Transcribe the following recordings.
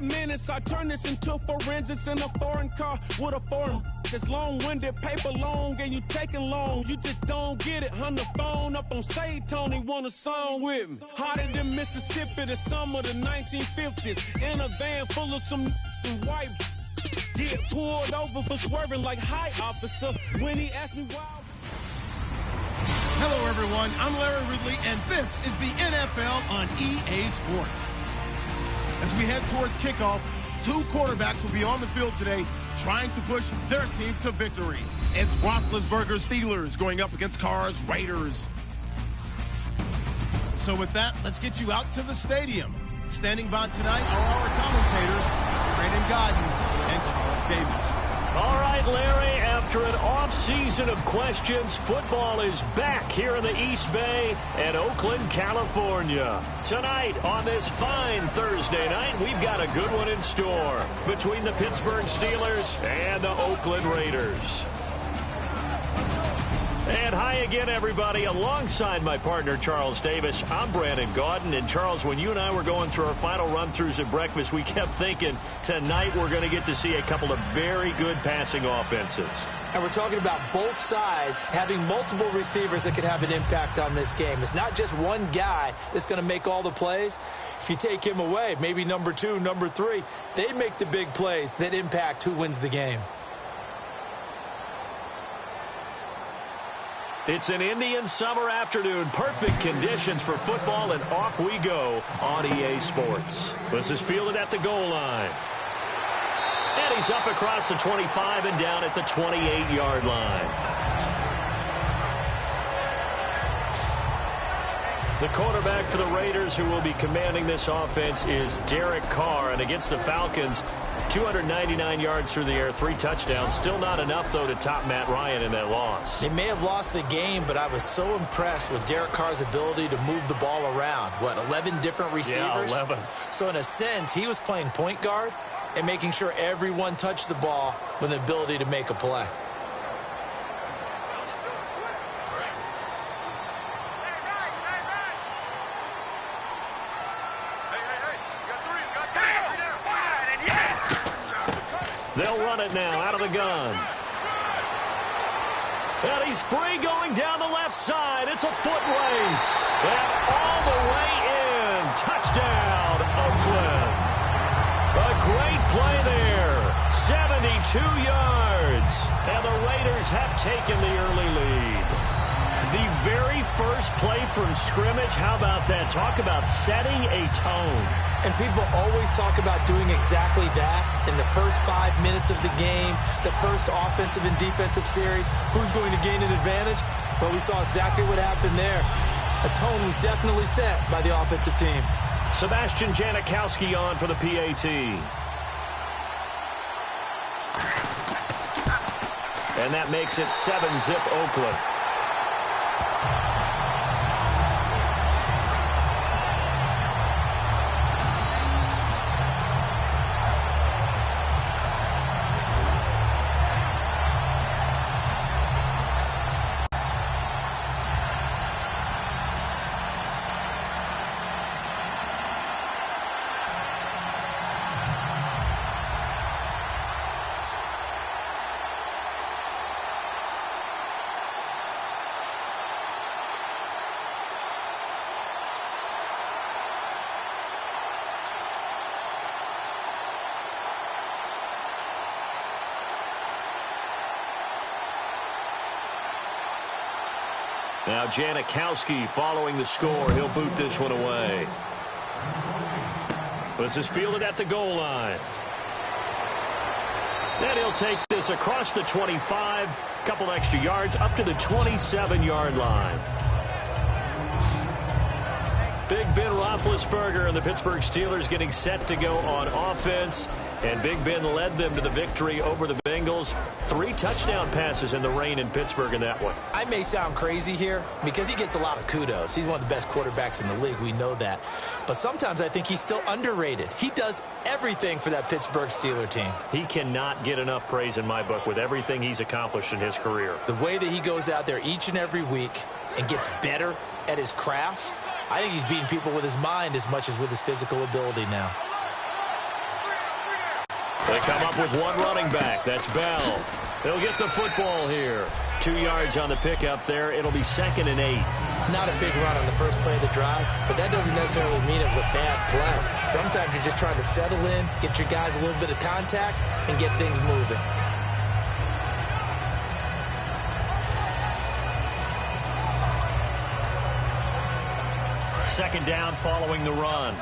minutes, I turn this into forensics in a foreign car with a foreign. It's long-winded, paper long, and you taking long. You just don't get it. On the phone up on Say Tony, want a song with me. Hotter than Mississippi, the summer of the 1950s. In a van full of some white. Get pulled over for swerving like high officer. When he asked me why. Hello, everyone. I'm Larry Ridley, and this is the NFL on EA Sports. As we head towards kickoff, two quarterbacks will be on the field today trying to push their team to victory. It's Roethlisberger's Steelers going up against Carr's Raiders. So with that, let's get you out to the stadium. Standing by tonight are our commentators, Brandon Godden and Charles Davis. All right, Larry, after an off-season of questions, football is back here in the East Bay and Oakland, California. Tonight, on this fine Thursday night, we've got a good one in store between the Pittsburgh Steelers and the Oakland Raiders. And hi again, everybody. Alongside my partner, Charles Davis, I'm Brandon Gaudin. And, Charles, when you and I were going through our final run-throughs at breakfast, we kept thinking tonight we're going to get to see a couple of very good passing offenses. And we're talking about both sides having multiple receivers that could have an impact on this game. It's not just one guy that's going to make all the plays. If you take him away, maybe number 2, number 3, they make the big plays that impact who wins the game. It's an Indian summer afternoon. Perfect conditions for football, and off we go on EA Sports. This is fielded at the goal line. And he's up across the 25 and down at the 28-yard line. The quarterback for the Raiders who will be commanding this offense is Derek Carr. And against the Falcons, 299 yards through the air, 3 touchdowns. Still not enough, though, to top Matt Ryan in that loss. They may have lost the game, but I was so impressed with Derek Carr's ability to move the ball around. 11 different receivers? Yeah, 11. So in a sense, he was playing point guard and making sure everyone touched the ball with the ability to make a play. They'll run it now out of the gun. And he's free going down the left side. It's a foot race. And all the way in. Touchdown, Oakland. A great play there. 72 yards. And the Raiders have taken the early lead. The very first play from scrimmage, how about that? Talk about setting a tone. And people always talk about doing exactly that in the first 5 minutes of the game, the first offensive and defensive series. Who's going to gain an advantage? Well, we saw exactly what happened there. A tone was definitely set by the offensive team. Sebastian Janikowski on for the PAT. And that makes it 7-zip Oakland. Now Janikowski following the score. He'll boot this one away. This is fielded at the goal line. Then he'll take this across the 25. Couple extra yards up to the 27-yard line. Big Ben Roethlisberger and the Pittsburgh Steelers getting set to go on offense. And Big Ben led them to the victory over the Bengals. 3 touchdown passes in the rain in Pittsburgh in that one. I may sound crazy here because he gets a lot of kudos. He's one of the best quarterbacks in the league. We know that. But sometimes I think he's still underrated. He does everything for that Pittsburgh Steelers team. He cannot get enough praise in my book with everything he's accomplished in his career. The way that he goes out there each and every week and gets better at his craft, I think he's beating people with his mind as much as with his physical ability now. They come up with one running back. That's Bell. They'll get the football here. 2 yards on the pickup there. It'll be 2nd and 8. Not a big run on the first play of the drive, but that doesn't necessarily mean it was a bad play. Sometimes you're just trying to settle in, get your guys a little bit of contact, and get things moving. Second down following the run.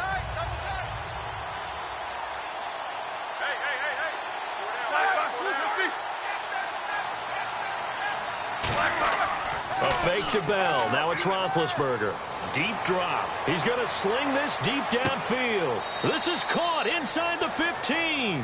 A fake to Bell. Now it's Roethlisberger. Deep drop. He's going to sling this deep downfield. This is caught inside the 15.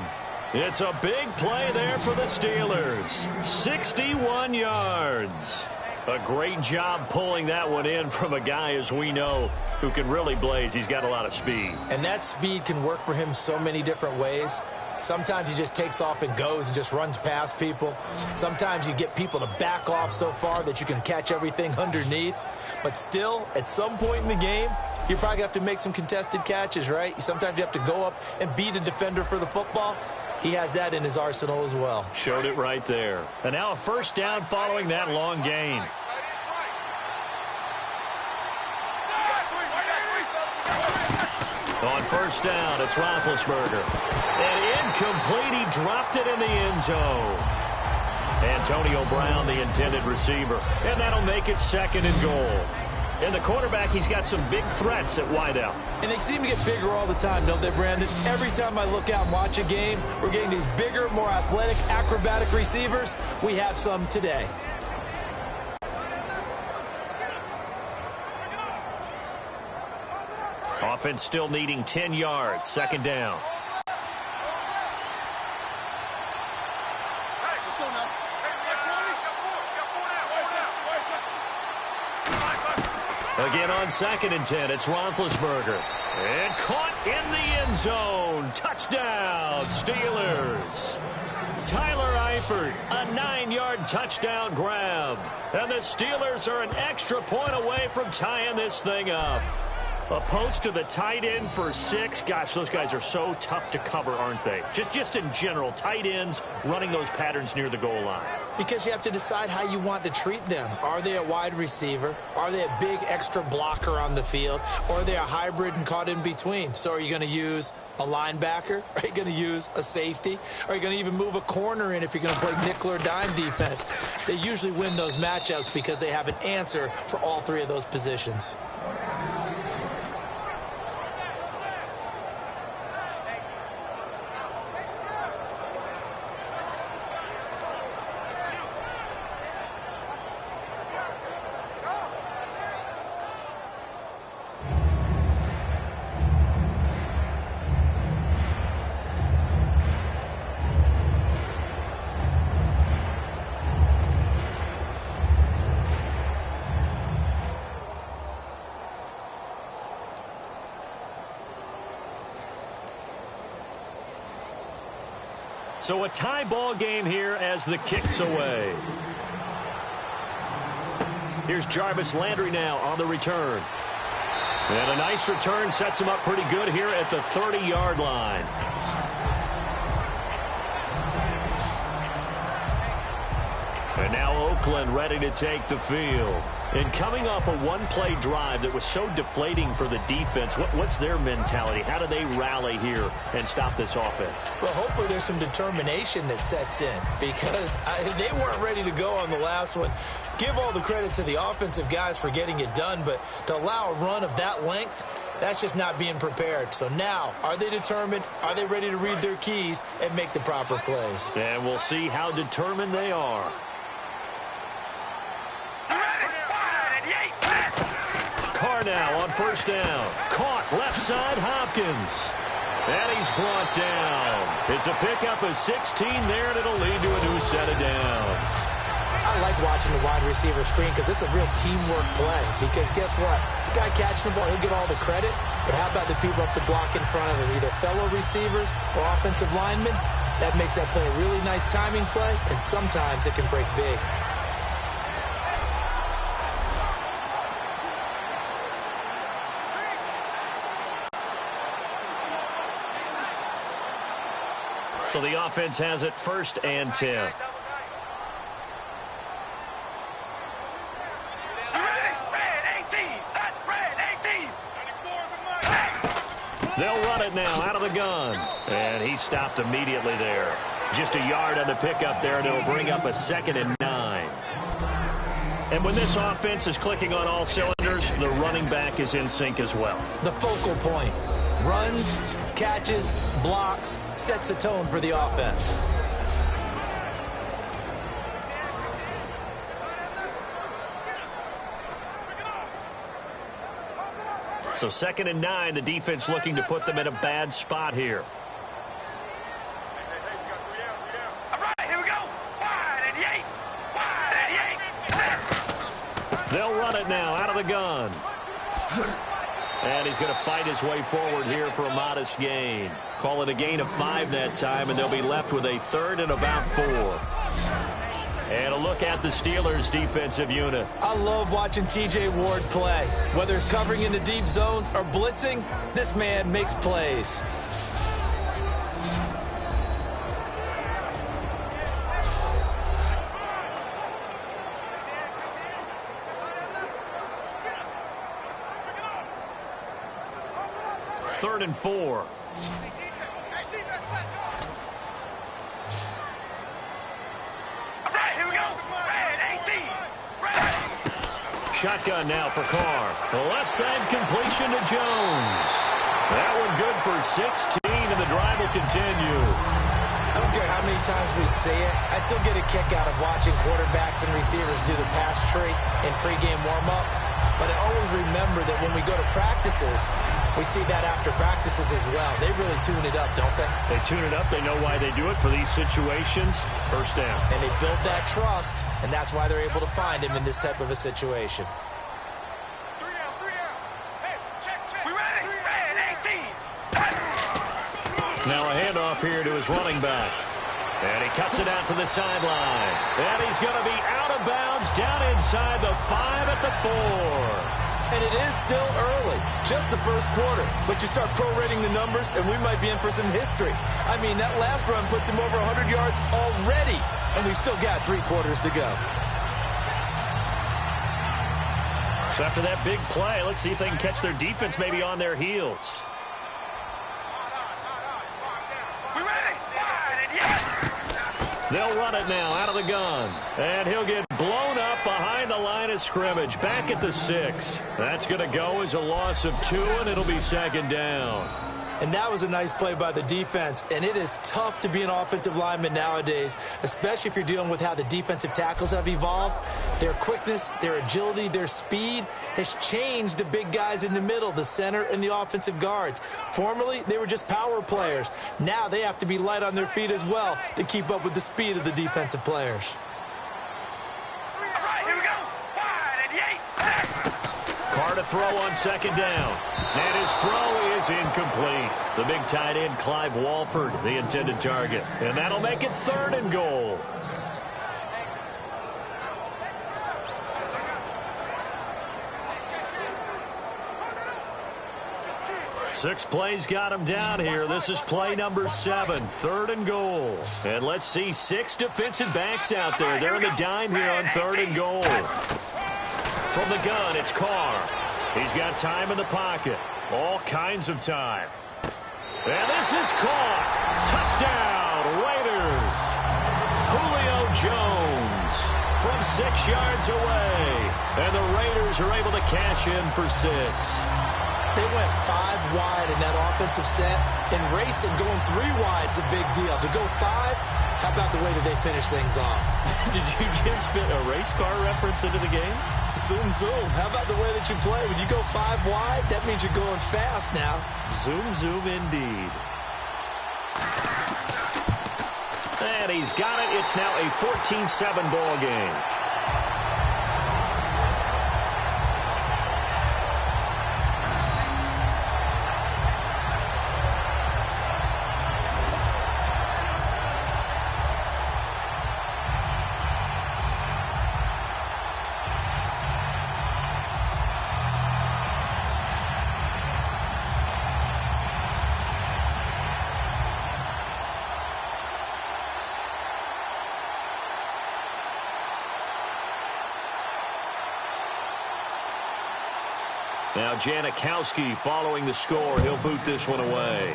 It's a big play there for the Steelers. 61 yards. A great job pulling that one in from a guy, as we know, who can really blaze. He's got a lot of speed. And that speed can work for him so many different ways. Sometimes he just takes off and goes and just runs past people. Sometimes you get people to back off so far that you can catch everything underneath. But still, at some point in the game, you probably have to make some contested catches, right? Sometimes you have to go up and beat a defender for the football. He has that in his arsenal as well. Showed it right there. And now a first down following that long gain. On first down, it's Roethlisberger. And incomplete, he dropped it in the end zone. Antonio Brown, the intended receiver. And that'll make it 2nd and goal. And the quarterback, he's got some big threats at wideout. And they seem to get bigger all the time, don't they, Brandon? Every time I look out and watch a game, we're getting these bigger, more athletic, acrobatic receivers. We have some today. Offense still needing 10 yards. 2nd down. Again on 2nd and 10, it's Roethlisberger. And caught in the end zone. Touchdown, Steelers. Tyler Eifert, a 9-yard touchdown grab. And the Steelers are an extra point away from tying this thing up. A post to the tight end for 6. Gosh, those guys are so tough to cover, aren't they? Just in general, tight ends running those patterns near the goal line. Because you have to decide how you want to treat them. Are they a wide receiver? Are they a big extra blocker on the field? Or are they a hybrid and caught in between? So are you going to use a linebacker? Are you going to use a safety? Are you going to even move a corner in if you're going to play nickel or dime defense? They usually win those matchups because they have an answer for all 3 of those positions. So a tie ball game here as the kick's away. Here's Jarvis Landry now on the return. And a nice return sets him up pretty good here at the 30-yard line. And now Oakland ready to take the field. And coming off a one-play drive that was so deflating for the defense, what's their mentality? How do they rally here and stop this offense? Well, hopefully there's some determination that sets in because they weren't ready to go on the last one. Give all the credit to the offensive guys for getting it done, but to allow a run of that length, that's just not being prepared. So now, are they determined? Are they ready to read their keys and make the proper plays? And we'll see how determined they are. Carr now on first down. Caught left side Hopkins. And he's brought down. It's a pickup of 16 there, and it'll lead to a new set of downs. I like watching the wide receiver screen because it's a real teamwork play. Because guess what? The guy catching the ball, he'll get all the credit. But how about the people up to block in front of him, either fellow receivers or offensive linemen? That makes that play a really nice timing play, and sometimes it can break big. So the offense has it 1st and 10. They'll run it now out of the gun. And he stopped immediately there. Just a yard on the pickup there, and it'll bring up a 2nd and 9. And when this offense is clicking on all cylinders, the running back is in sync as well. The focal point. Runs, catches, blocks, sets the tone for the offense. So 2nd and 9, the defense looking to put them in a bad spot here. All right, here we go. Wide and Yates. Wide and Yates. They'll run it now out of the gun. And he's going to fight his way forward here for a modest gain. Call it a gain of 5 that time, and they'll be left with a 3rd and about 4. And a look at the Steelers' defensive unit. I love watching T.J. Ward play. Whether it's covering into deep zones or blitzing, this man makes plays. Third and 4. Shotgun now for Carr. The left side completion to Jones. That one good for 16, and the drive will continue. I don't care how many times we see it. I still get a kick out of watching quarterbacks and receivers do the pass tree in pregame warm-up. But I always remember that when we go to practices, we see that after practices as well. They really tune it up, don't they? They tune it up. They know why they do it for these situations. First down. And they build that trust, and that's why they're able to find him in this type of a situation. Now a handoff here to his running back. And he cuts it out to the sideline. And he's going to be out of bounds down inside the 5 at the 4. And it is still early, just the first quarter. But you start prorating the numbers, and we might be in for some history. I mean, that last run puts him over 100 yards already, and we've still got 3 quarters to go. So after that big play, let's see if they can catch their defense maybe on their heels. They'll run it now out of the gun. And he'll get blown up behind the line of scrimmage. Back at the 6. That's going to go as a loss of 2, and it'll be 2nd down. And that was a nice play by the defense. And it is tough to be an offensive lineman nowadays, especially if you're dealing with how the defensive tackles have evolved. Their quickness, their agility, their speed has changed the big guys in the middle, the center, and the offensive guards. Formerly, they were just power players. Now they have to be light on their feet as well to keep up with the speed of the defensive players. All right, here we go. Wide and Yates. Carr to throw on 2nd down. And his throw is incomplete. The big tight end, Clive Walford, the intended target. And that'll make it 3rd and goal. Six plays got him down here. This is play number 7, 3rd and goal. And let's see 6 defensive backs out there. They're in the dime here on 3rd and goal. From the gun, it's Carr. He's got time in the pocket. All kinds of time. And this is caught. Touchdown, Raiders. Julio Jones from 6 yards away. And the Raiders are able to cash in for 6. They went 5 wide in that offensive set. And racing, going 3 wide's a big deal. To go 5, how about the way that they finish things off? Did you just fit a race car reference into the game? Zoom, zoom. How about the way that you play? When you go 5 wide, that means you're going fast now. Zoom, zoom indeed. And he's got it. It's now a 14-7 ball game. Now Janikowski following the score. He'll boot this one away.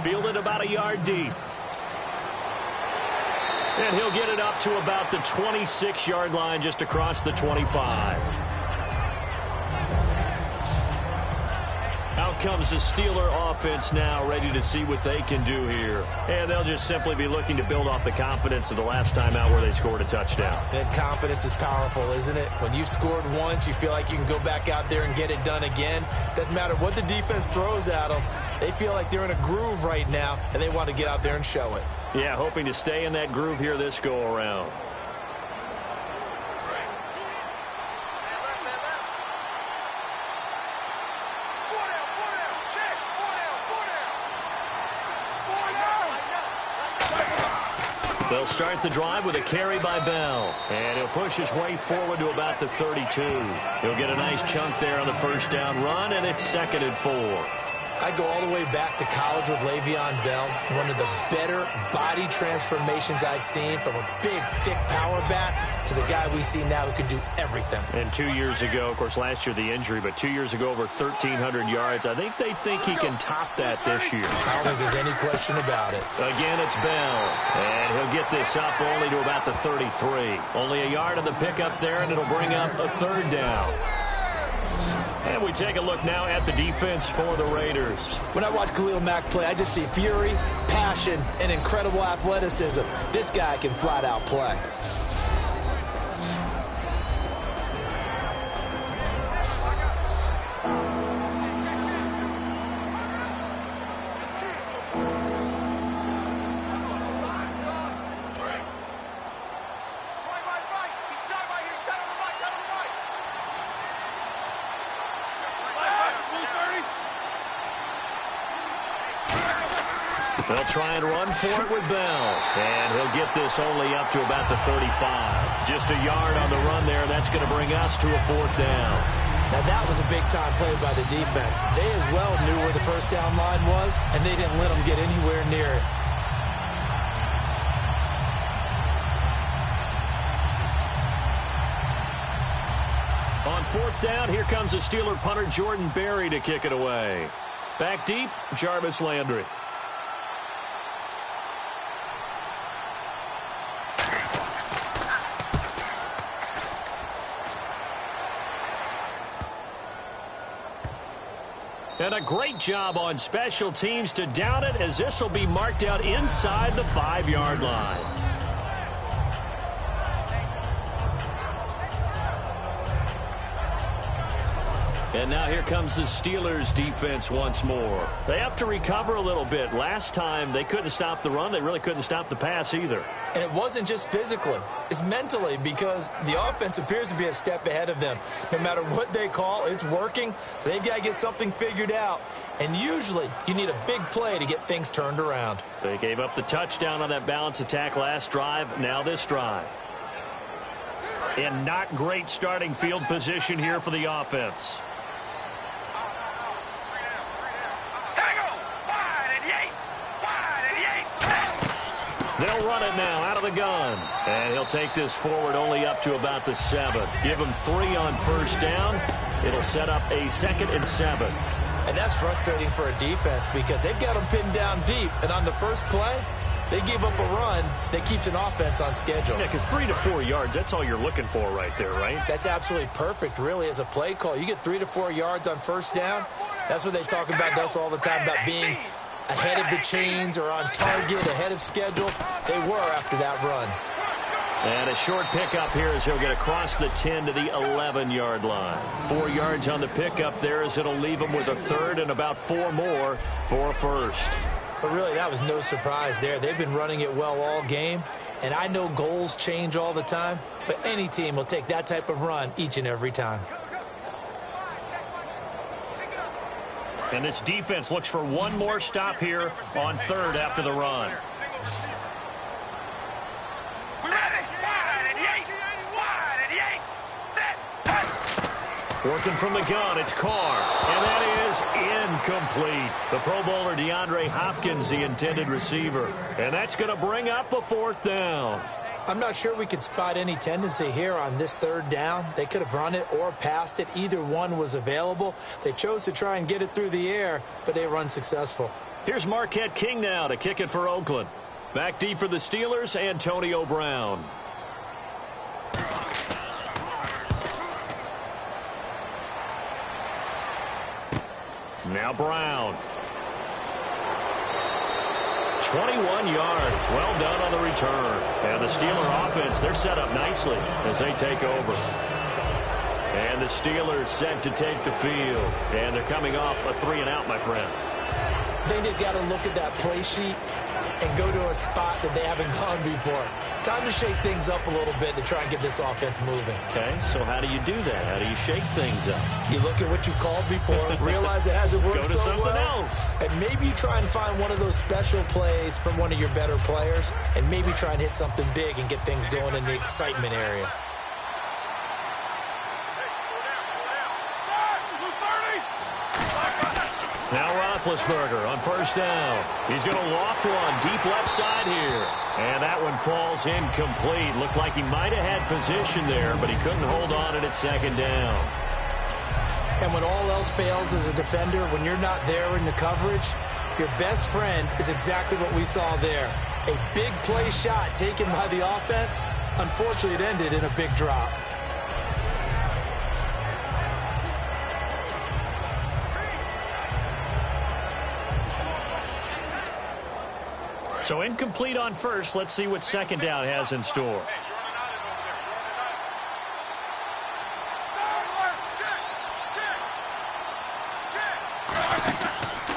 Fielded about a yard deep. And he'll get it up to about the 26-yard line, just across the 25. Out comes the Steeler offense now, ready to see what they can do here. And they'll just simply be looking to build off the confidence of the last time out where they scored a touchdown. And confidence is powerful, isn't it? When you've scored once, you feel like you can go back out there and get it done again. Doesn't matter what the defense throws at them. They feel like they're in a groove right now, and they want to get out there and show it. Yeah, hoping to stay in that groove here this go-around. They'll start the drive with a carry by Bell. And he'll push his way forward to about the 32. He'll get a nice chunk there on the first down run, and it's 2nd and 4. I go all the way back to college with Le'Veon Bell. One of the better body transformations I've seen, from a big, thick power back to the guy we see now who can do everything. And 2 years ago, of course, last year the injury, but 2 years ago over 1,300 yards. I think they think he can top that this year. I don't think there's any question about it. Again, it's Bell. And he'll get this up only to about the 33. Only a yard on the pickup there, and it'll bring up a 3rd down. And we take a look now at the defense for the Raiders. When I watch Khalil Mack play, I just see fury, passion, and incredible athleticism. This guy can flat out play. They'll try and run for it with Bell. And he'll get this only up to about the 35. Just a yard on the run there. That's going to bring us to a 4th down. Now, that was a big-time play by the defense. They as well knew where the first down line was, and they didn't let them get anywhere near it. On 4th down, here comes the Steeler punter Jordan Berry to kick it away. Back deep, Jarvis Landry. And a great job on special teams to down it, as this will be marked out inside the 5-yard line. And now here comes the Steelers defense once more. They have to recover a little bit. Last time they couldn't stop the run. They really couldn't stop the pass either. And it wasn't just physically. It's mentally, because the offense appears to be a step ahead of them. No matter what they call, it's working. So they've got to get something figured out. And usually you need a big play to get things turned around. They gave up the touchdown on that balance attack last drive. Now this drive. And not great starting field position here for the offense. They'll run it now out of the gun. And he'll take this forward only up to about the 7. Give him 3 on first down. It'll set up a 2nd and 7. And that's frustrating for a defense, because they've got them pinned down deep. And on the first play, they give up a run that keeps an offense on schedule. Yeah, because 3 to 4 yards, that's all you're looking for right there, right? That's absolutely perfect, really, as a play call. You get 3 to 4 yards on first down. That's what they talk about us all the time, about being ahead of the chains or on target, ahead of schedule. They were after that run. And a short pickup here as he'll get across the 10 to the 11-yard line. 4 yards on the pickup there, as it'll leave him with a 3rd and about 4 more for a 1st. But really, that was no surprise there. They've been running it well all game. And I know goals change all the time, but any team will take that type of run each and every time. And this defense looks for one more stop here on 3rd after the run. Working from the gun, it's Carr. And that is incomplete. The Pro Bowler DeAndre Hopkins, the intended receiver. And that's going to bring up a 4th down. I'm not sure we could spot any tendency here on this third down. They could have run it or passed it. Either one was available. They chose to try and get it through the air, but they were unsuccessful. Here's Marquette King now to kick it for Oakland. Back deep for the Steelers, Antonio Brown. Now Brown. 21 yards. Well done on the return. And the Steeler offense, they're set up nicely as they take over. And the Steelers set to take the field. And they're coming off a 3-and-out, my friend. I think they've got to look at that play sheet and go to a spot that they haven't gone before. Time to shake things up a little bit to try and get this offense moving. Okay, so how do you do that? How do you shake things up? You look at what you've called before, realize it hasn't worked so well. Go to something else. And maybe you try and find one of those special plays from one of your better players, and maybe try and hit something big and get things going in the excitement area. Now Roethlisberger on first down. He's going to loft one deep left side here. And that one falls incomplete. Looked like he might have had position there, but he couldn't hold on at second down. And when all else fails as a defender, when you're not there in the coverage, your best friend is exactly what we saw there. A big play shot taken by the offense. Unfortunately, it ended in a big drop. So incomplete on first. Let's see what second down has in store.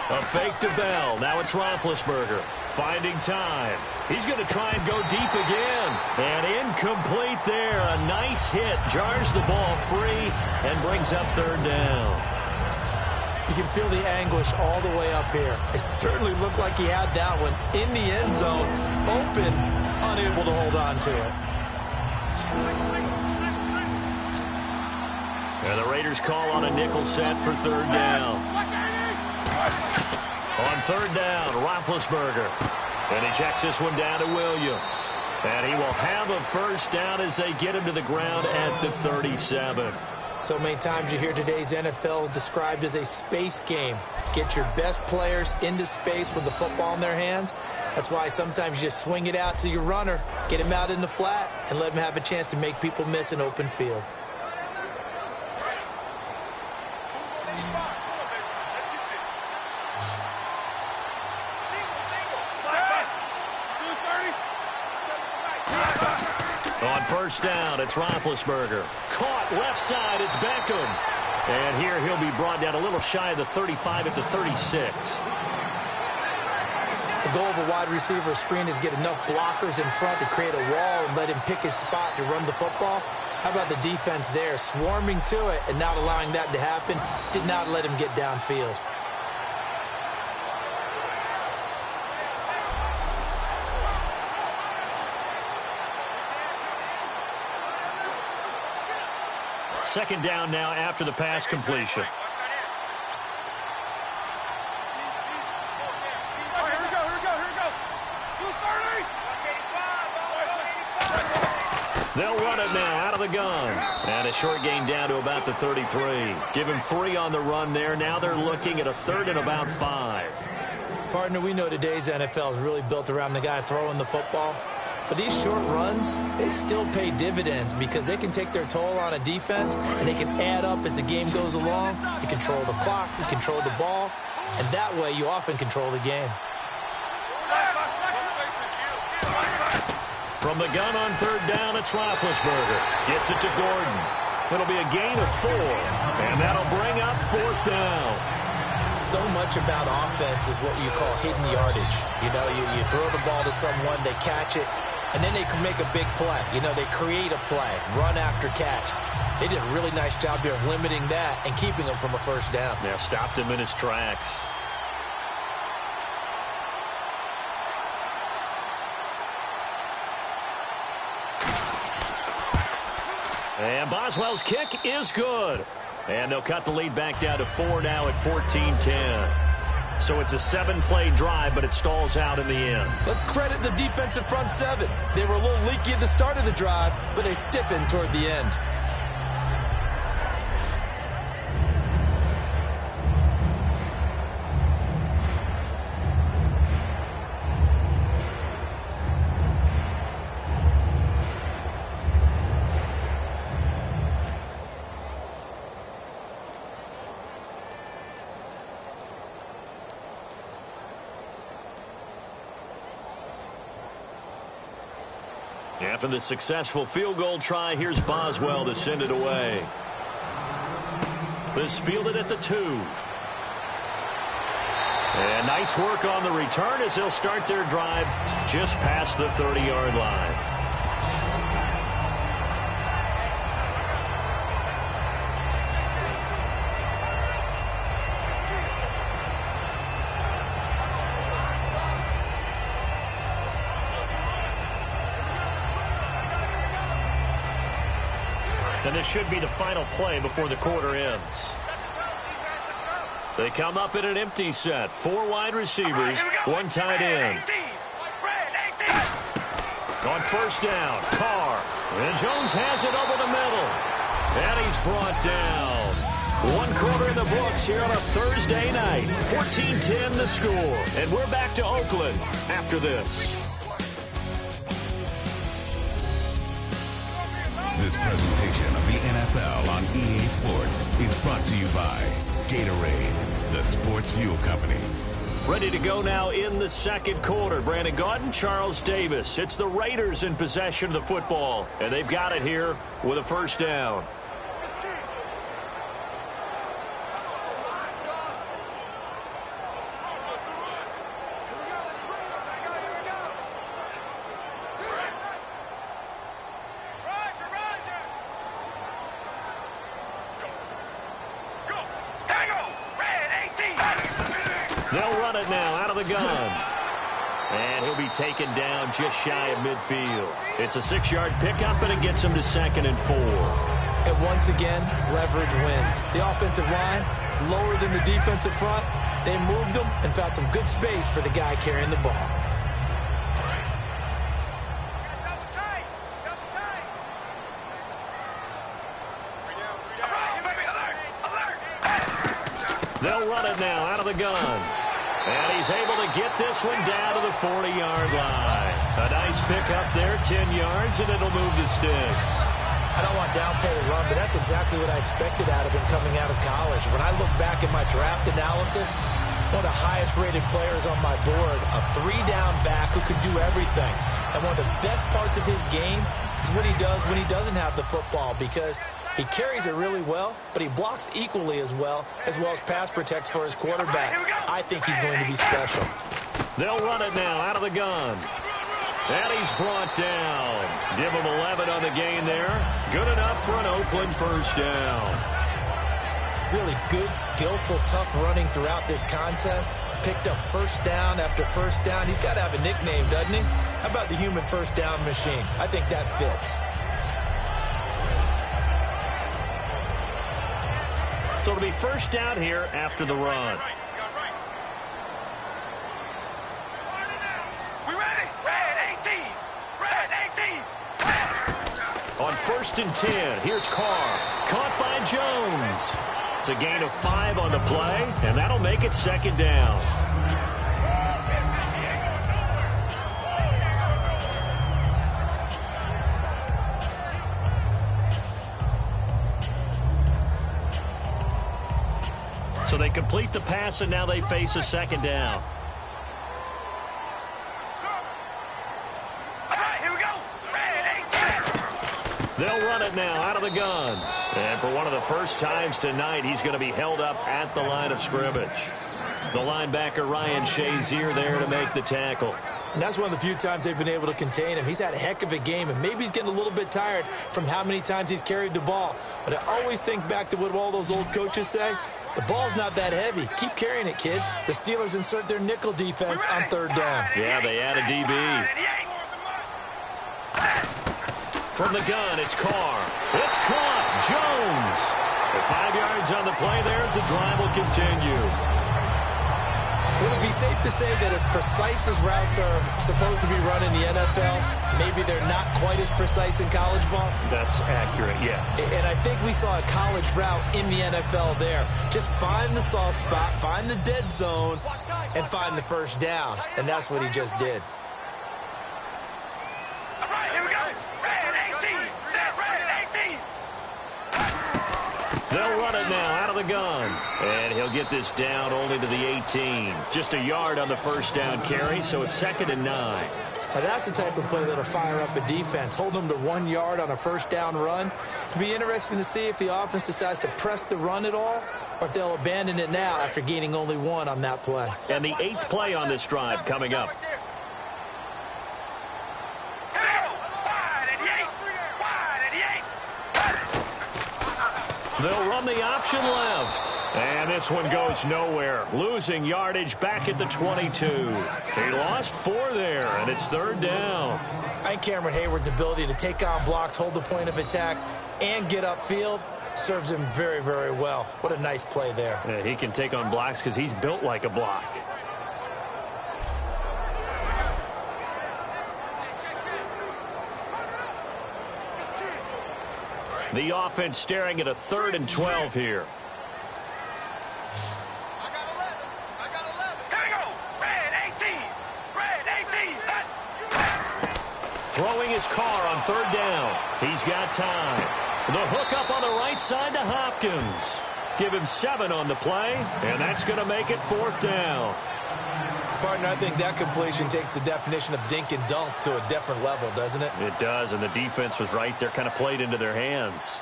A fake to Bell. Now it's Roethlisberger. Finding time. He's going to try and go deep again. And incomplete there. A nice hit. Jars the ball free and brings up third down. You can feel the anguish all the way up here. It certainly looked like he had that one in the end zone, open, unable to hold on to it. And the Raiders call on a nickel set for third down. On third down, Roethlisberger. And he checks this one down to Williams. And he will have a first down as they get him to the ground at the 37. So many times you hear today's NFL described as a space game. Get your best players into space with the football in their hands. That's why sometimes you just swing it out to your runner, get him out in the flat, and let him have a chance to make people miss an open field. On first down, it's Roethlisberger. Caught left side, it's Beckham. And here he'll be brought down a little shy of the 35 at the 36. The goal of a wide receiver screen is get enough blockers in front to create a wall and let him pick his spot to run the football. How about the defense there, swarming to it and not allowing that to happen? Did not let him get downfield. Second down now after the pass completion. They'll run it now out of the gun. And a short gain down to about the 33. Give him 3 on the run there. Now they're looking at a third and about 5. Partner, we know today's NFL is really built around the guy throwing the football. But these short runs, they still pay dividends because they can take their toll on a defense and they can add up as the game goes along. You control the clock, you control the ball, and that way you often control the game. From the gun on third down, it's Roethlisberger. Gets it to Gordon. It'll be a gain of 4, and that'll bring up fourth down. So much about offense is what you call hidden yardage. You know, you throw the ball to someone, they catch it, and then they can make a big play. You know, they create a play, run after catch. They did a really nice job here of limiting that and keeping him from a first down. Yeah, stopped him in his tracks. And Boswell's kick is good. And they'll cut the lead back down to 4 now at 14-10. So it's a 7-play drive, but it stalls out in the end. Let's credit the defensive front seven. They were a little leaky at the start of the drive, but they stiffened toward the end. After the successful field goal try, here's Boswell to send it away. This fielded at the 2. And nice work on the return as they'll start their drive just past the 30-yard line. And this should be the final play before the quarter ends. They come up in an empty set. 4 wide receivers, 1 tight end. On first down, Carr. And Jones has it over the middle. And he's brought down. 1 quarter in the books here on a Thursday night. 14-10 the score. And we're back to Oakland after this. This presentation of the NFL on EA Sports is brought to you by Gatorade, the sports fuel company. Ready to go now in the second quarter. Brandon Gaudin, Charles Davis. It's the Raiders in possession of the football, and they've got it here with a first down. They'll run it now out of the gun. And he'll be taken down just shy of midfield. It's a 6-yard pickup, and it gets him to 2nd and 4. And once again, leverage wins. The offensive line, lower than the defensive front. They moved them and found some good space for the guy carrying the ball. They'll run it now out of the gun. And he's able to get this one down to the 40-yard line. A nice pickup there, 10 yards, and it'll move the sticks. I don't want to downplay the run, but that's exactly what I expected out of him coming out of college. When I look back at my draft analysis, one of the highest-rated players on my board, a 3-down back who can do everything. And one of the best parts of his game is what he does when he doesn't have the football, because he carries it really well, but he blocks equally as well as pass protects for his quarterback. I think he's going to be special. They'll run it now out of the gun. And he's brought down. Give him 11 on the gain there. Good enough for an Oakland first down. Really good, skillful, tough running throughout this contest. Picked up first down after first down. He's got to have a nickname, doesn't he? How about the human first down machine? I think that fits. So it'll be first down here after the run. We ready? Red 18. Red 18. On 1st and 10, here's Carr. Caught by Jones. It's a gain of 5 on the play, and that'll make it 2nd down. So they complete the pass, and now they face a 2nd down. All right, here we go. Red 18. They'll run it now out of the gun. And for one of the first times tonight, he's going to be held up at the line of scrimmage. The linebacker, Ryan Shazier, there to make the tackle. And that's one of the few times they've been able to contain him. He's had a heck of a game, and maybe he's getting a little bit tired from how many times he's carried the ball. But I always think back to what all those old coaches say. The ball's not that heavy. Keep carrying it, kid. The Steelers insert their nickel defense on 3rd down. Yeah, they add a DB. From the gun, it's Carr. It's caught. Jones. The 5 yards on the play there as the drive will continue. be safe to say that as precise as routes are supposed to be run in the NFL, maybe they're not quite as precise in college ball? That's accurate, yeah. And I think we saw a college route in the NFL there. Just find the soft spot, find the dead zone, and find the first down. And that's what he just did. All right, here we go. Red 18. Set red 18. They'll run it now out of the gun. And he'll get this down only to the 18. Just a yard on the first down carry, so it's 2nd and 9. Now that's the type of play that'll fire up a defense. Hold them to 1 yard on a first down run. It'll be interesting to see if the offense decides to press the run at all or if they'll abandon it now after gaining only 1 on that play. And the 8th play on this drive coming up. They'll run the option left. And this one goes nowhere. Losing yardage back at the 22. He lost 4 there, and it's 3rd down. I think Cameron Hayward's ability to take on blocks, hold the point of attack, and get upfield serves him very, very well. What a nice play there. Yeah, he can take on blocks because he's built like a block. The offense staring at a 3rd and 12 here. I got 11. Here we go. Red 18. Red 18. Throwing his car on 3rd down. He's got time. The hook up on the right side to Hopkins. Give him 7 on the play, and that's going to make it 4th down. Partner, I think that completion takes the definition of dink and dunk to a different level, doesn't it? It does, and the defense was right there, kind of played into their hands.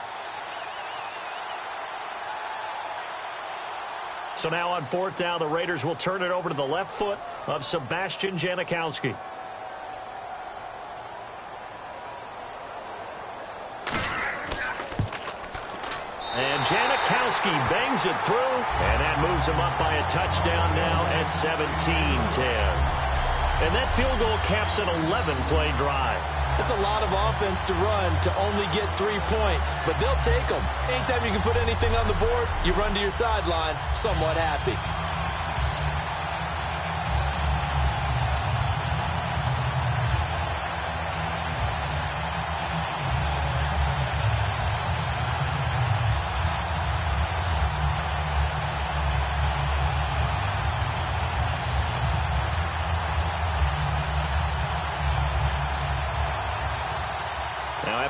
So now on 4th down, the Raiders will turn it over to the left foot of Sebastian Janikowski. And Janikowski bangs it through, and that moves him up by a touchdown now at 17-10. And that field goal caps an 11-play drive. It's a lot of offense to run to only get 3 points, but they'll take them. Anytime you can put anything on the board, you run to your sideline somewhat happy.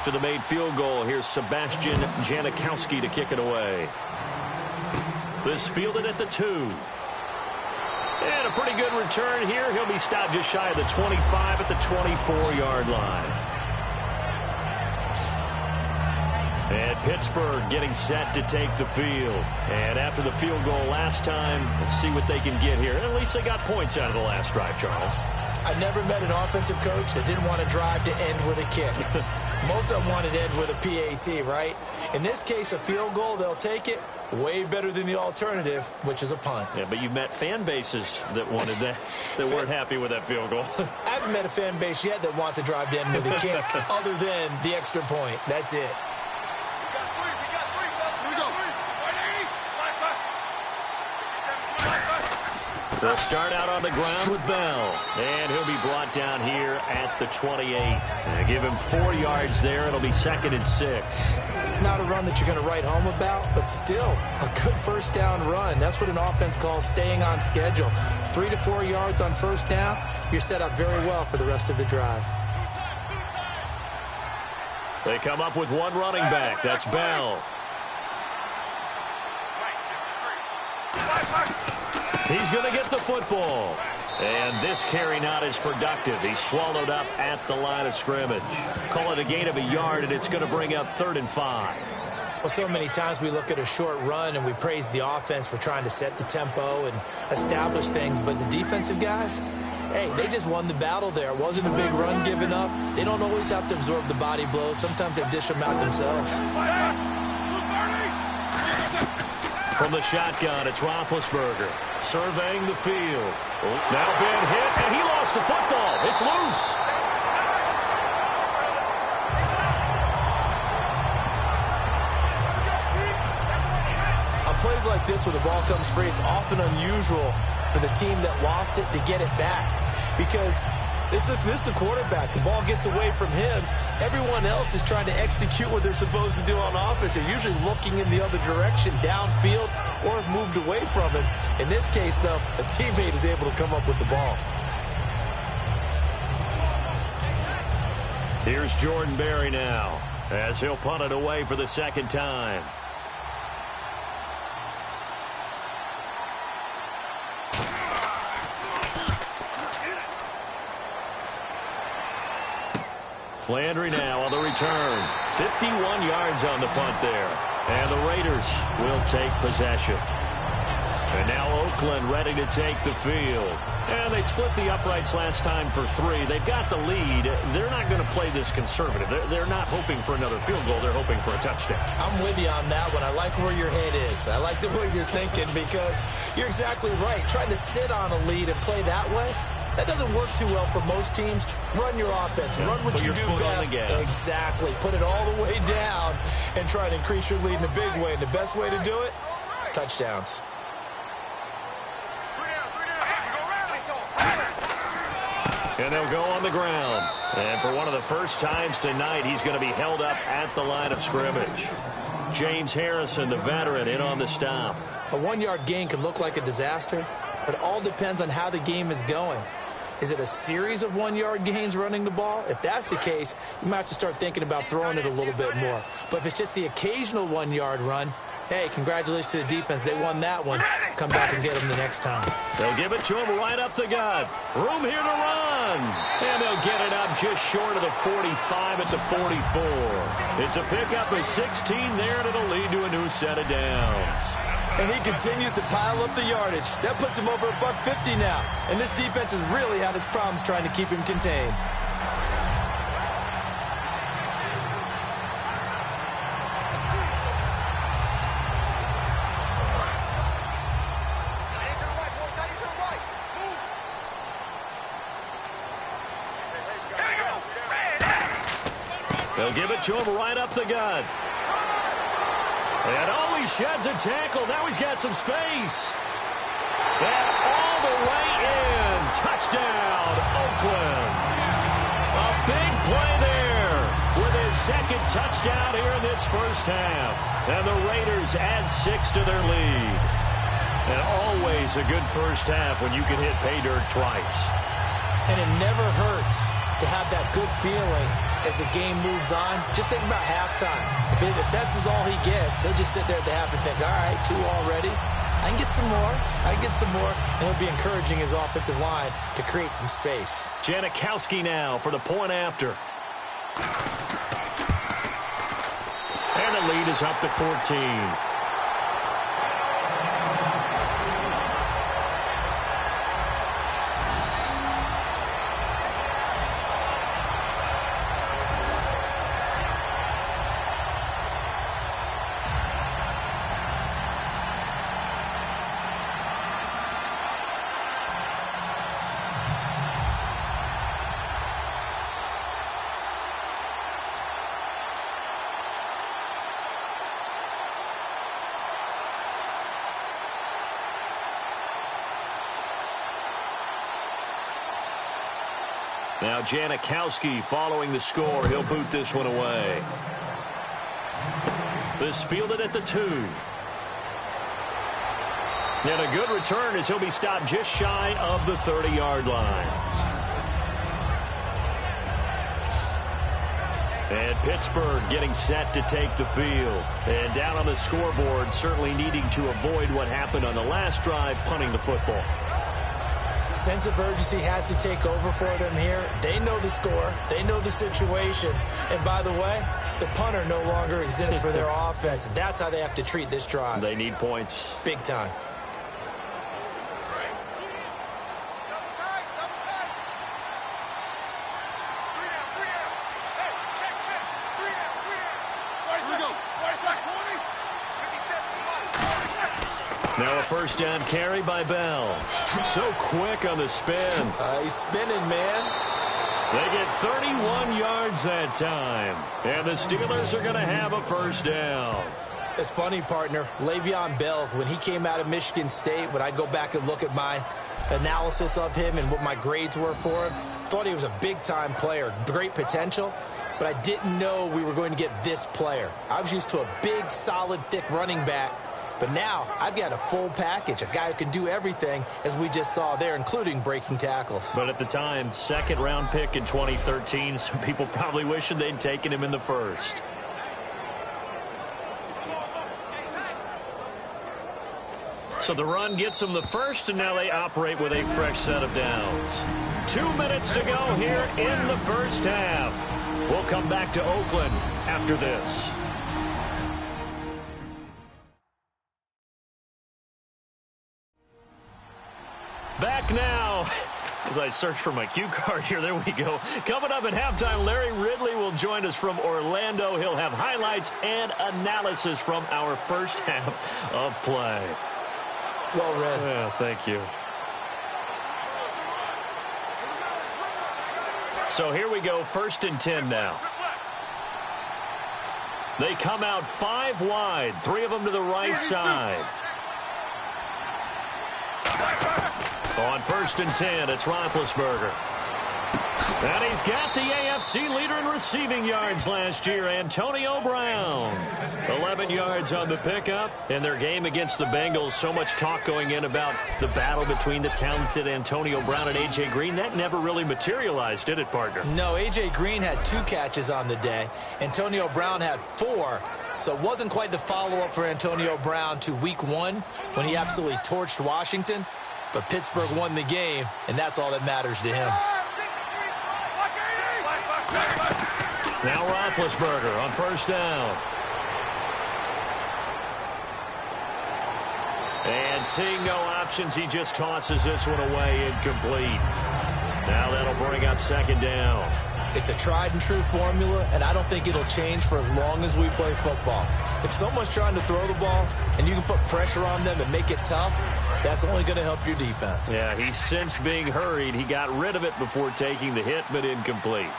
After the made field goal, here's Sebastian Janikowski to kick it away. This fielded at the 2. And a pretty good return here. He'll be stopped just shy of the 25 at the 24-yard line. And Pittsburgh getting set to take the field. And after the field goal last time, let's see what they can get here. At least they got points out of the last drive, Charles. I never met an offensive coach that didn't want to drive to end with a kick. Most of them wanted to end with a PAT, right? In this case, a field goal, they'll take it. Way better than the alternative, which is a punt. Yeah, but you've met fan bases that wanted that, that weren't happy with that field goal. I haven't met a fan base yet that wants to drive to end with a kick other than the extra point. That's it. They'll start out on the ground with Bell. And he'll be brought down here at the 28. And give him 4 yards there. It'll be 2nd and 6. Not a run that you're going to write home about, but still a good first down run. That's what an offense calls staying on schedule. 3 to 4 yards on first down, you're set up very well for the rest of the drive. They come up with 1 running back. That's Bell. He's going to get the football. And this carry not as productive. He's swallowed up at the line of scrimmage. Call it a gain of a yard, and it's going to bring up 3rd and 5. Well, so many times we look at a short run and we praise the offense for trying to set the tempo and establish things. But the defensive guys, hey, they just won the battle there. It wasn't a big run given up. They don't always have to absorb the body blows. Sometimes they dish them out themselves. From the shotgun, it's Roethlisberger surveying the field. Now been hit, and he lost the football. It's loose. On plays like this where the ball comes free, it's often unusual for the team that lost it to get it back. Because this is a quarterback. The ball gets away from him. Everyone else is trying to execute what they're supposed to do on offense. They're usually looking in the other direction, downfield, or have moved away from it. In this case, though, a teammate is able to come up with the ball. Here's Jordan Berry now, as he'll punt it away for the second time. Landry now on the return. 51 yards on the punt there. And the Raiders will take possession. And now Oakland ready to take the field. And they split the uprights last time for 3. They've got the lead. They're not going to play this conservative. They're not hoping for another field goal. They're hoping for a touchdown. I'm with you on that one. I like where your head is. I like the way you're thinking because you're exactly right. Trying to sit on a lead and play that way, that doesn't work too well for most teams. Run your offense. Yeah, run what you do best. Exactly. Put it all the way down and try to increase your lead in a big way. And the best way to do it, touchdowns. And they'll go on the ground. And for one of the first times tonight, he's going to be held up at the line of scrimmage. James Harrison, the veteran, in on the stop. A 1-yard gain could look like a disaster, but it all depends on how the game is going. Is it a series of 1-yard gains running the ball? If that's the case, you might have to start thinking about throwing it a little bit more. But if it's just the occasional 1-yard run, hey, congratulations to the defense. They won that one. Come back and get them the next time. They'll give it to him right up the gut. Room here to run. And they'll get it up just short of the 45 at the 44. It's a pickup of 16 there, and it'll lead to a new set of downs. And he continues to pile up the yardage. That puts him over $150 now. And this defense has really had its problems trying to keep him contained. They'll give it to him right up the gut. And he sheds a tackle. Now he's got some space. And all the way in. Touchdown, Oakland. A big play there with his second touchdown here in this first half. And the Raiders add 6 to their lead. And always a good first half when you can hit pay dirt twice. And it never hurts to have that good feeling as the game moves on. Just think about halftime. If that's all he gets, he'll just sit there at the half and think, all right, 2 already. I can get some more. I can get some more. And he'll be encouraging his offensive line to create some space. Janikowski now for the point after. And the lead is up to 14. Now Janikowski following the score. He'll boot this one away. This fielded at the 2. And a good return as he'll be stopped just shy of the 30-yard line. And Pittsburgh getting set to take the field. And down on the scoreboard, certainly needing to avoid what happened on the last drive, punting the football. Sense of urgency has to take over for them here. They know the score. They know the situation. And by the way, the punter no longer exists for their offense. That's how they have to treat this drive. They need points. Big time. Now a first down carry by Bell. So quick on the spin. He's spinning, man. They get 31 yards that time. And the Steelers are going to have a first down. It's funny, partner. Le'Veon Bell, when he came out of Michigan State, when I go back and look at my analysis of him and what my grades were for him, thought he was a big-time player, great potential, but I didn't know we were going to get this player. I was used to a big, solid, thick running back, but now I've got a full package, a guy who can do everything, as we just saw there, including breaking tackles. But at the time, second-round pick in 2013, some people probably wishing they'd taken him in the first. So the run gets them the first, and now they operate with a fresh set of downs. 2 minutes to go here in the first half. We'll come back to Oakland after this. Back now. As I search for my cue card here, there we go. Coming up at halftime, Larry Ridley will join us from Orlando. He'll have highlights and analysis from our first half of play. Well read. Yeah, thank you. So here we go, 1st and 10 now. They come out 5 wide, 3 of them to the right side. On 1st and 10, it's Roethlisberger. And he's got the AFC leader in receiving yards last year, Antonio Brown. 11 yards on the pickup. In their game against the Bengals, so much talk going in about the battle between the talented Antonio Brown and A.J. Green. That never really materialized, did it, partner? No, A.J. Green had 2 catches on the day. Antonio Brown had 4. So it wasn't quite the follow-up for Antonio Brown to Week 1 when he absolutely torched Washington. But Pittsburgh won the game, and that's all that matters to him. Now Roethlisberger on 1st down. And seeing no options, he just tosses this one away, incomplete. Now that'll bring up 2nd down. It's a tried-and-true formula, and I don't think it'll change for as long as we play football. If someone's trying to throw the ball and you can put pressure on them and make it tough, that's only going to help your defense. Yeah, he's since being hurried. He got rid of it before taking the hit, but incomplete.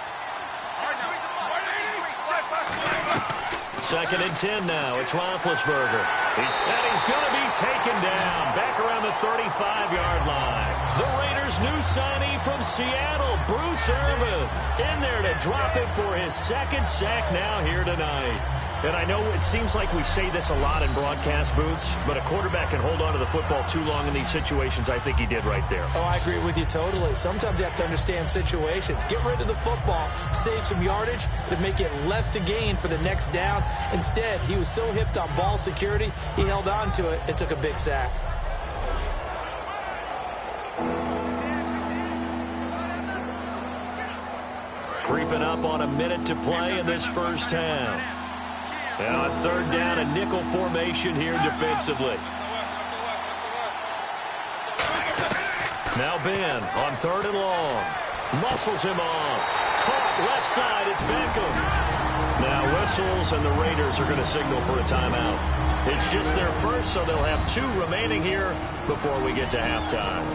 2nd and 10 now. It's Roethlisberger. He's going to be taken down back around the 35-yard line. The Raiders' new signee from Seattle, Bruce Irvin, in there to drop it for his 2nd sack now here tonight. And I know it seems like we say this a lot in broadcast booths, but a quarterback can hold on to the football too long in these situations. I think he did right there. Oh, I agree with you totally. Sometimes you have to understand situations. Get rid of the football, save some yardage, and make it less to gain for the next down. Instead, he was so hipped on ball security, he held on to it and took a big sack. Creeping up on a minute to play in this first half. And on 3rd down, a nickel formation here defensively. Now Ben on 3rd and long. Muscles him off. Caught left side, it's Beckham. Now whistles, and the Raiders are going to signal for a timeout. It's just their first, so they'll have 2 remaining here before we get to halftime.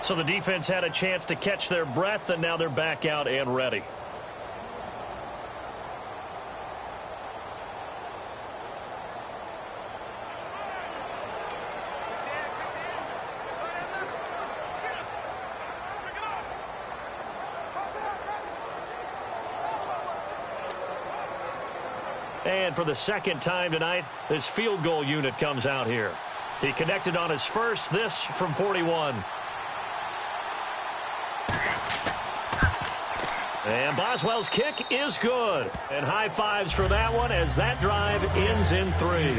So the defense had a chance to catch their breath, and now they're back out and ready. And for the 2nd time tonight, this field goal unit comes out here. He connected on his first, this from 41. And Boswell's kick is good. And high fives for that one as that drive ends in 3.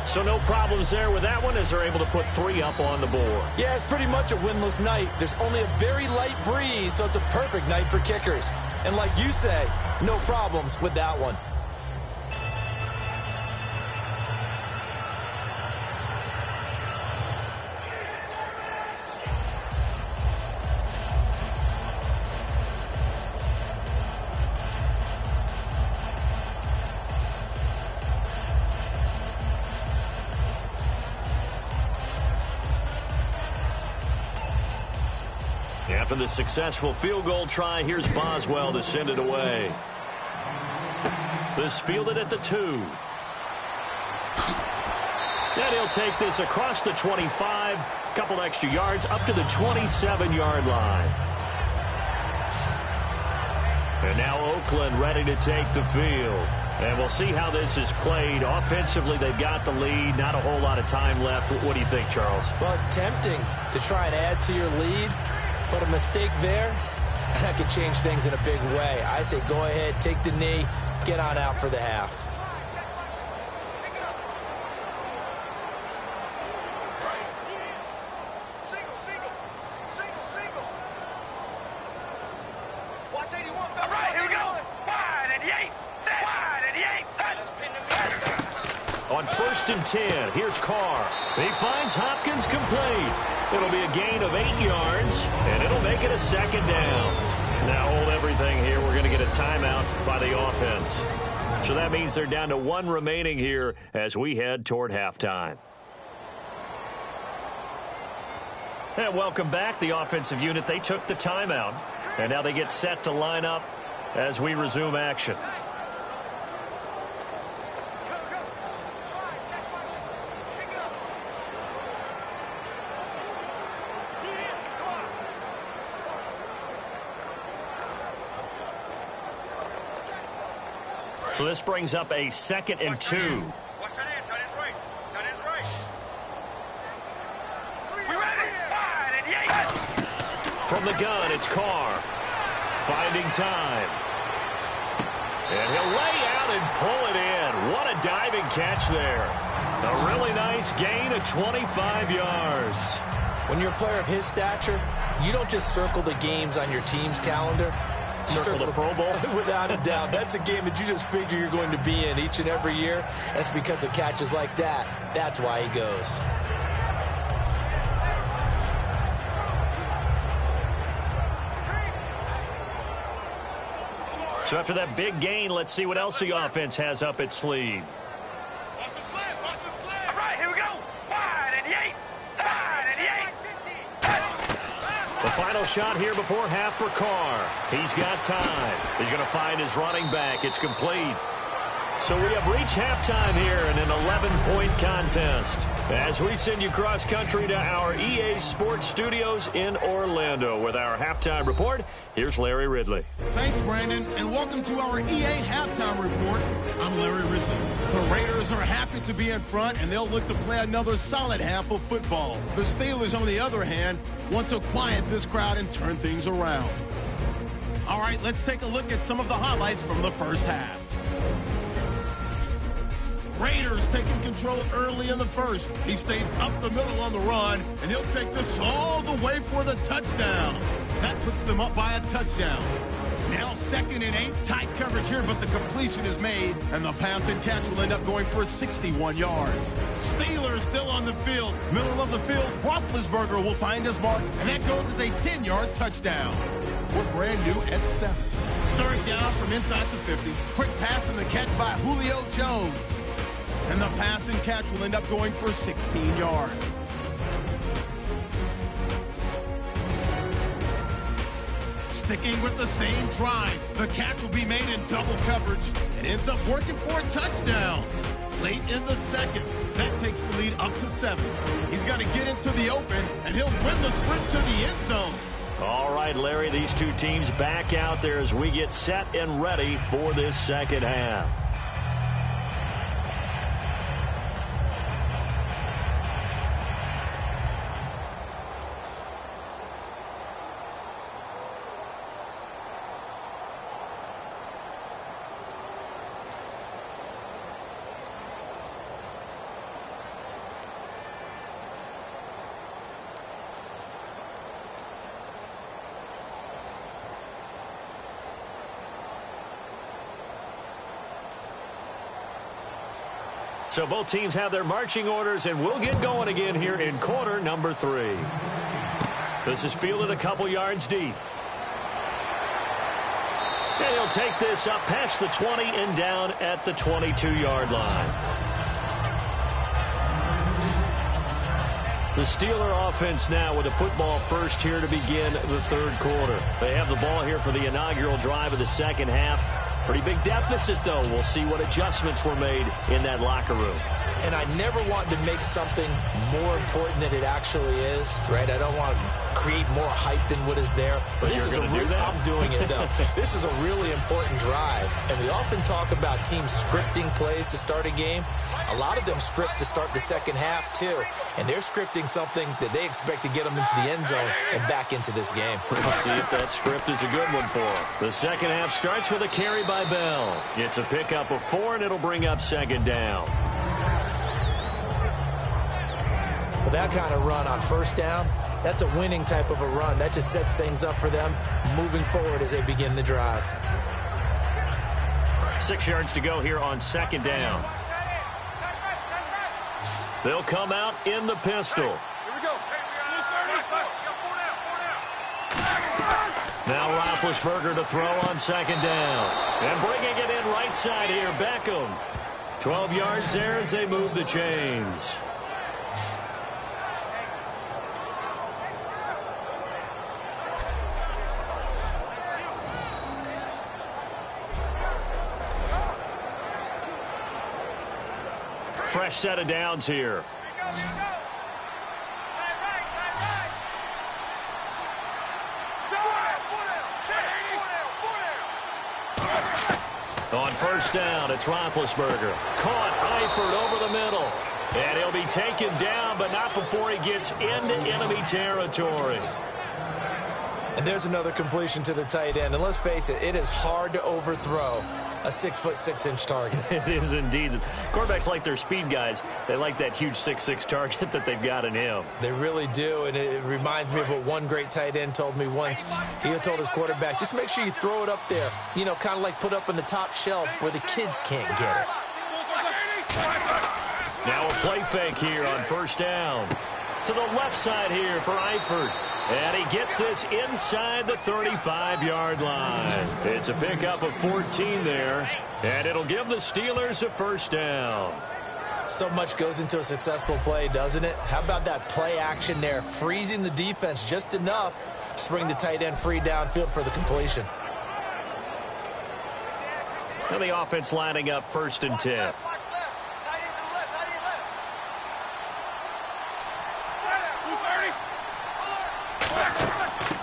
So no problems there with that one as they're able to put 3 up on the board. Yeah, it's pretty much a winless night. There's only a very light breeze, so it's a perfect night for kickers. And like you say, no problems with that one. After the successful field goal try, here's Boswell to send it away. This fielded at the 2. And he'll take this across the 25, couple extra yards up to the 27-yard line. And now Oakland ready to take the field. And we'll see how this is played. Offensively, they've got the lead. Not a whole lot of time left. What do you think, Charles? Well, it's tempting to try and add to your lead, but a mistake there, that could change things in a big way. I say go ahead, take the knee, get on out for the half. On 1st and 10, here's Carr. He finds Hopkins complete. It'll be a gain of 8 yards, and it'll make it a 2nd down. Now hold everything here. We're going to get a timeout by the offense. So that means they're down to 1 remaining here as we head toward halftime. And welcome back, the offensive unit. They took the timeout, and now they get set to line up as we resume action. So this brings up a 2nd and 2. Watch that end, tight end's right. Tight end's right. We ready? Fire and yank. From the gun, it's Carr. Finding time. And he'll lay out and pull it in. What a diving catch there. A really nice gain of 25 yards. When you're a player of his stature, you don't just circle the games on your team's calendar. Circle the Pro Bowl? Without a doubt. That's a game that you just figure you're going to be in each and every year. That's because of catches like that. That's why he goes. So after that big gain, let's see what else the offense has up its sleeve. Watch the slant. Watch the slant. All right, here we go. Fire and yank. Fire and yank. The final shot here before half for Carr. He's got time. He's going to find his running back. It's complete. So we have reached halftime here in an 11-point contest. As we send you cross-country to our EA Sports Studios in Orlando with our halftime report, here's Larry Ridley. Thanks, Brandon, and welcome to our EA Halftime Report. I'm Larry Ridley. The Raiders are happy to be in front, and they'll look to play another solid half of football. The Steelers, on the other hand, want to quiet this crowd and turn things around. All right, let's take a look at some of the highlights from the first half. Raiders taking control early in the first. He stays up the middle on the run, and he'll take this all the way for the touchdown. That puts them up by a touchdown. Now 2nd and 8, tight coverage here, but the completion is made, and the pass and catch will end up going for 61 yards. Steelers still on the field. Middle of the field, Roethlisberger will find his mark, and that goes as a 10-yard touchdown. We're brand new at 7. 3rd down from inside the 50. Quick pass and the catch by Julio Jones. And the pass and catch will end up going for 16 yards. Sticking with the same drive, the catch will be made in double coverage and ends up working for a touchdown. Late in the second, that takes the lead up to 7. He's got to get into the open, and he'll win the sprint to the end zone. All right, Larry, these two teams back out there as we get set and ready for this second half. So both teams have their marching orders, and we'll get going again here in quarter number 3. This is fielded a couple yards deep. And he'll take this up past the 20 and down at the 22-yard line. The Steeler offense now with the football first here to begin the third quarter. They have the ball here for the inaugural drive of the second half. Pretty big deficit, though. We'll see what adjustments were made in that locker room. And I never want to make something more important than it actually is, right? I don't want to create more hype than what is there. But this is I'm doing it, though. This is a really important drive. And we often talk about teams scripting plays to start a game. A lot of them script to start the second half, too. And they're scripting something that they expect to get them into the end zone and back into this game. We'll see if that script is a good one for them. The second half starts with a carry by Bell. It's a pickup of 4, and it'll bring up second down. Well, that kind of run on first down, that's a winning type of a run. That just sets things up for them moving forward as they begin the drive. 6 yards to go here on second down. They'll come out in the pistol. Here we go. Now Roethlisberger to throw on second down. And bringing it in right side here, Beckham. 12 yards there as they move the chains. Fresh set of downs here. On first down, it's Roethlisberger. Caught Eifert over the middle. And he'll be taken down, but not before he gets into enemy territory. And there's another completion to the tight end. And let's face it, it is hard to overthrow a 6'6" target. It is indeed. Quarterbacks like their speed guys. They like that huge 6'6" target that they've got in him. They really do, and it reminds me of what one great tight end told me once. He told his quarterback, just make sure you throw it up there. You know, kind of like put up on the top shelf where the kids can't get it. Now a play fake here on first down. To the left side here for Eifert. And he gets this inside the 35-yard line. It's a pickup of 14 there. And it'll give the Steelers a first down. So much goes into a successful play, doesn't it? How about that play action there? Freezing the defense just enough to bring the tight end free downfield for the completion. And the offense lining up 1st and 10.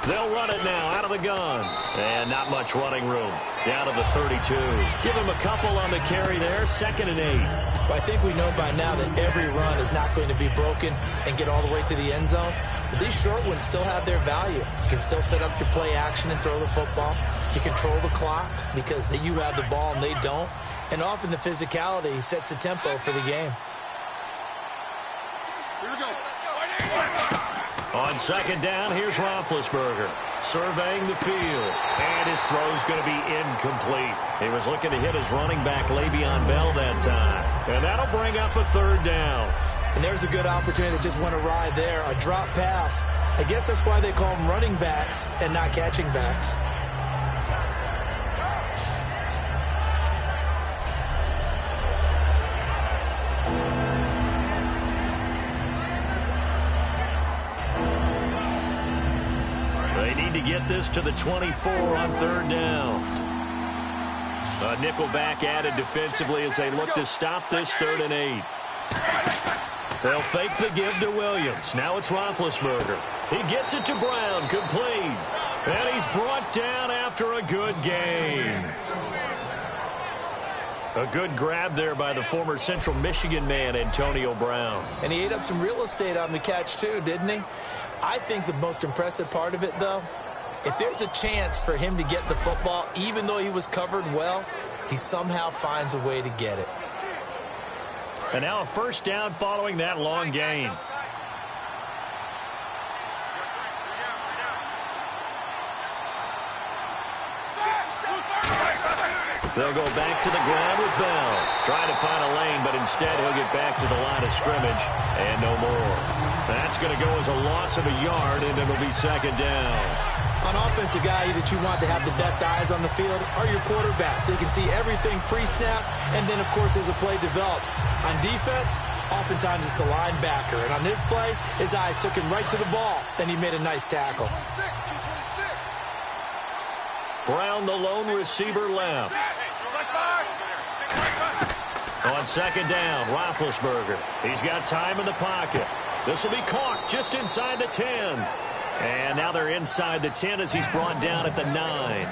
They'll run it now out of the gun. And not much running room. Down to the 32. Give him a couple on the carry there. 2nd and 8. Well, I think we know by now that every run is not going to be broken and get all the way to the end zone. But these short ones still have their value. You can still set up your play action and throw the football. You control the clock because you have the ball and they don't. And often the physicality sets the tempo for the game. Here we go. On 2nd down, here's Roethlisberger surveying the field. And his throw's going to be incomplete. He was looking to hit his running back, Le'Veon Bell, that time. And that'll bring up a 3rd down. And there's a good opportunity that just went awry there. A drop pass. I guess that's why they call them running backs and not catching backs. To get this to the 24 on 3rd down. A nickel back added defensively as they look to stop this 3rd and 8. They'll fake the give to Williams. Now it's Roethlisberger. He gets it to Brown, complete. And he's brought down after a good gain. A good grab there by the former Central Michigan man, Antonio Brown. And he ate up some real estate on the catch too, didn't he? I think the most impressive part of it, though, if there's a chance for him to get the football, even though he was covered well, he somehow finds a way to get it. And now a first down following that long gain. They'll go back to the ground with Bell. Trying to find a lane, but instead he'll get back to the line of scrimmage and no more. That's going to go as a loss of a yard, and it'll be 2nd down. On offense, the guy that you want to have the best eyes on the field are your quarterbacks. So you can see everything pre-snap, and then, of course, as the play develops. On defense, Oftentimes it's the linebacker. And on this play, his eyes took him right to the ball. Then he made a nice tackle. Brown, the lone receiver, left. On second down, Roethlisberger. He's got time in the pocket. This will be caught just inside the 10. And now they're inside the 10 as he's brought down at the 9.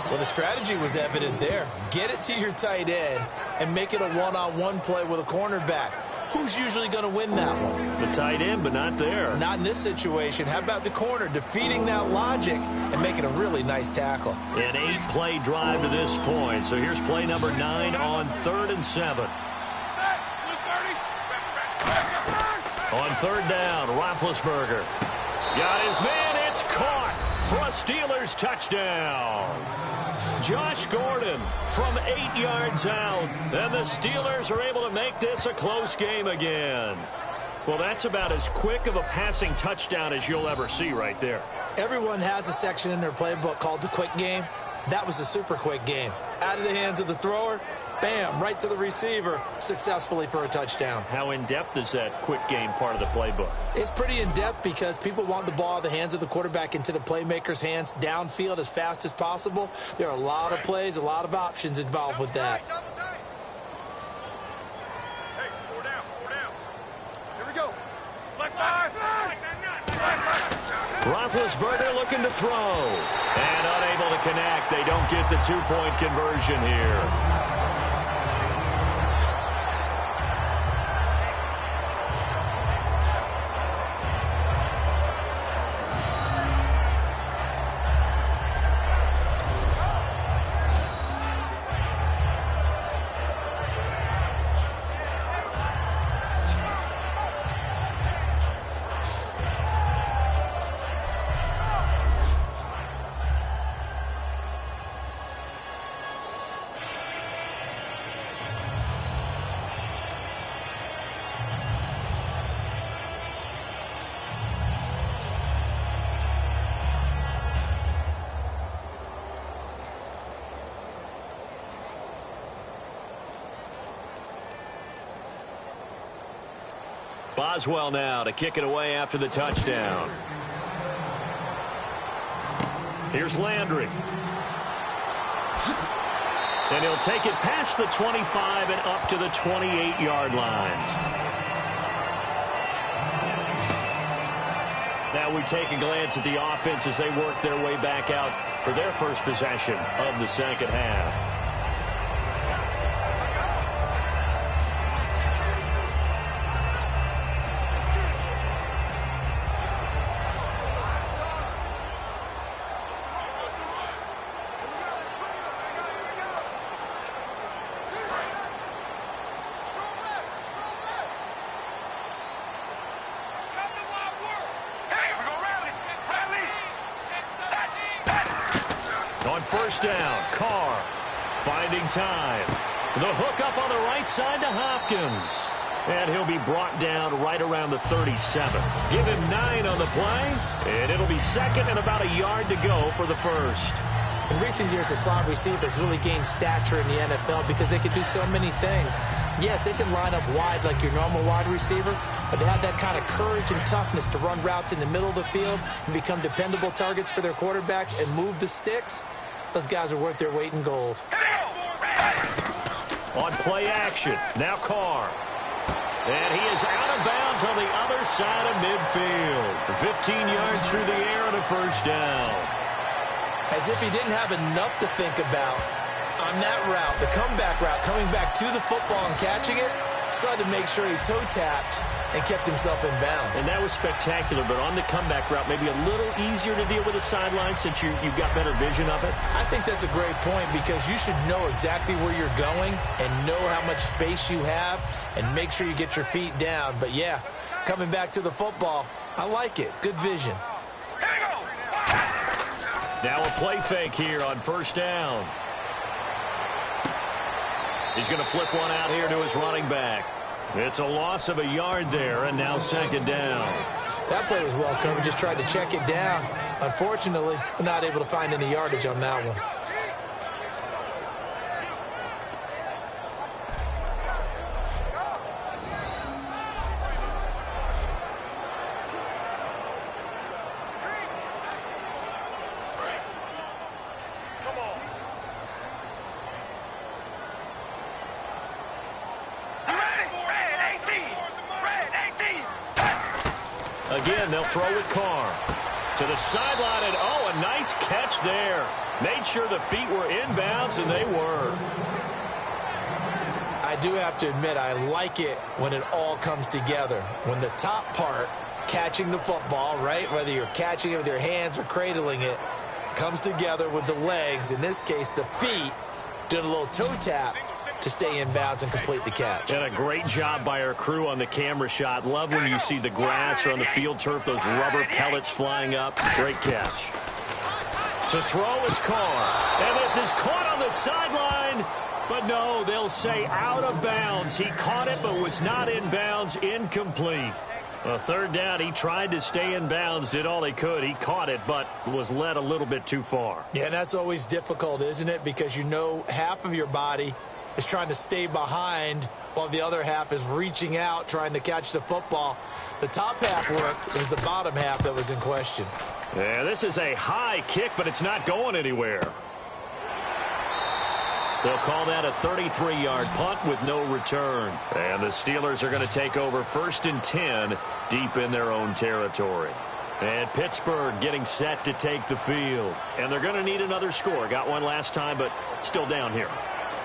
Well, the strategy was evident there. Get it to your tight end and make it a one-on-one play with a cornerback. Who's usually going to win that one? The tight end, but not there. Not in this situation. How about the corner defeating that logic and making a really nice tackle? An 8-play drive to this point. So here's play number 9 on 3rd and 7. On 3rd down, Roethlisberger. Got his man. It's caught for a Steelers touchdown. Josh Gordon from 8 yards out. And the Steelers are able to make this a close game again. Well, that's about as quick of a passing touchdown as you'll ever see right there. Everyone has a section in their playbook called the quick game. That was a super quick game. Out of the hands of the thrower, bam, right to the receiver, successfully for a touchdown. How in-depth is that quick game part of the playbook? It's pretty in-depth because people want the ball out of the hands of the quarterback into the playmaker's hands downfield as fast as possible. There are a lot of plays, a lot of options involved with that. Hey, 4 down, 4 down. Here we go. Black 5. Roethlisberger looking to throw. And unable to connect. They don't get the 2-point conversion here. Boswell now to kick it away after the touchdown. Here's Landry. And he'll take it past the 25 and up to the 28-yard line. Now we take a glance at the offense as they work their way back out for their first possession of the second half. First down, Carr finding time. The hook up on the right side to Hopkins. And he'll be brought down right around the 37. Give him 9 on the play, and it'll be second and about a yard to go for the first. In recent years, the slot receivers really gained stature in the NFL because they can do so many things. Yes, they can line up wide like your normal wide receiver, but to have that kind of courage and toughness to run routes in the middle of the field and become dependable targets for their quarterbacks and move the sticks, those guys are worth their weight in gold. On play action, now Carr. And he is out of bounds on the other side of midfield. 15 yards through the air and a first down. As if he didn't have enough to think about on that route, the comeback route, coming back to the football and catching it, decided to make sure he toe-tapped and kept himself in bounds. And that was spectacular, but on the comeback route, maybe a little easier to deal with the sideline since you've got better vision of it? I think that's a great point because you should know exactly where you're going and know how much space you have and make sure you get your feet down. But, yeah, coming back to the football, I like it. Good vision. Now a play fake here on first down. He's going to flip one out here to his running back. It's a loss of a yard there, and now second down. That play was well covered. Just tried to check it down. Unfortunately, we're not able to find any yardage on that one. Again, they'll throw with Carr. To the sideline, and oh, a nice catch there. Made sure the feet were inbounds, and they were. I do have to admit, I like it when it all comes together. When the top part, catching the football, right, whether you're catching it with your hands or cradling it, comes together with the legs, in this case the feet, doing a little toe tap to stay in bounds and complete the catch. And a great job by our crew on the camera shot. Love when you see the grass or on the field turf, those rubber pellets flying up. Great catch. To throw, it's Carr. And this is caught on the sideline. But no, they'll say out of bounds. He caught it but was not in bounds. Incomplete. A third down, he tried to stay in bounds, did all he could. He caught it, but was led a little bit too far. Yeah, and that's always difficult, isn't it? Because you know half of your body is trying to stay behind while the other half is reaching out, trying to catch the football. The top half worked. It was the bottom half that was in question. Yeah, this is a high kick, but it's not going anywhere. They'll call that a 33-yard punt with no return. And the Steelers are going to take over 1st and 10 deep in their own territory. And Pittsburgh getting set to take the field. And they're going to need another score. Got one last time, but still down here.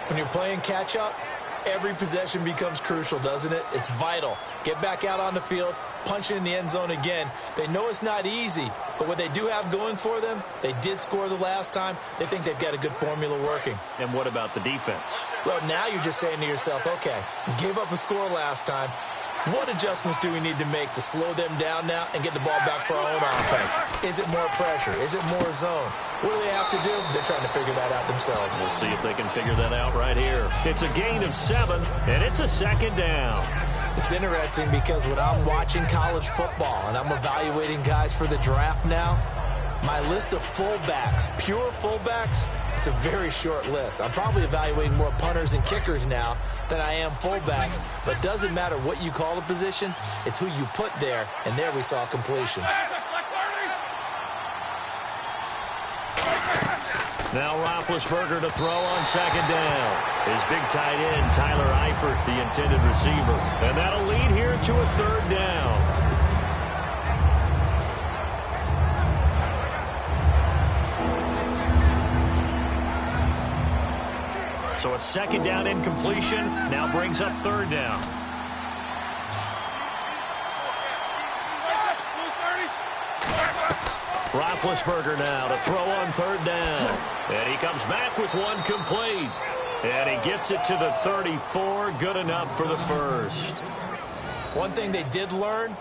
When you're playing catch-up, every possession becomes crucial, doesn't it? It's vital. Get back out on the field, punch it in the end zone again. They know it's not easy, but what they do have going for them, they did score the last time. They think they've got a good formula working. And what about the defense? Well, now you're just saying to yourself, okay, we gave up a score last time. What adjustments do we need to make to slow them down now and get the ball back for our own offense? Is it more pressure? Is it more zone? What do they have to do? They're trying to figure that out themselves. We'll see if they can figure that out right here. It's a gain of 7, and it's a 2nd down. It's interesting because when I'm watching college football and I'm evaluating guys for the draft now, my list of fullbacks, pure fullbacks, it's a very short list. I'm probably evaluating more punters and kickers now than I am fullbacks, but it doesn't matter what you call the position, it's who you put there, and there we saw completion. Now Roethlisberger to throw on 2nd down. His big tight end, Tyler Eifert, the intended receiver. And that'll lead here to a 3rd down. So a 2nd down incompletion now brings up 3rd down. Roethlisberger now to throw on 3rd down. And he comes back with one complete. And he gets it to the 34. Good enough for the 1st. One thing they did learn,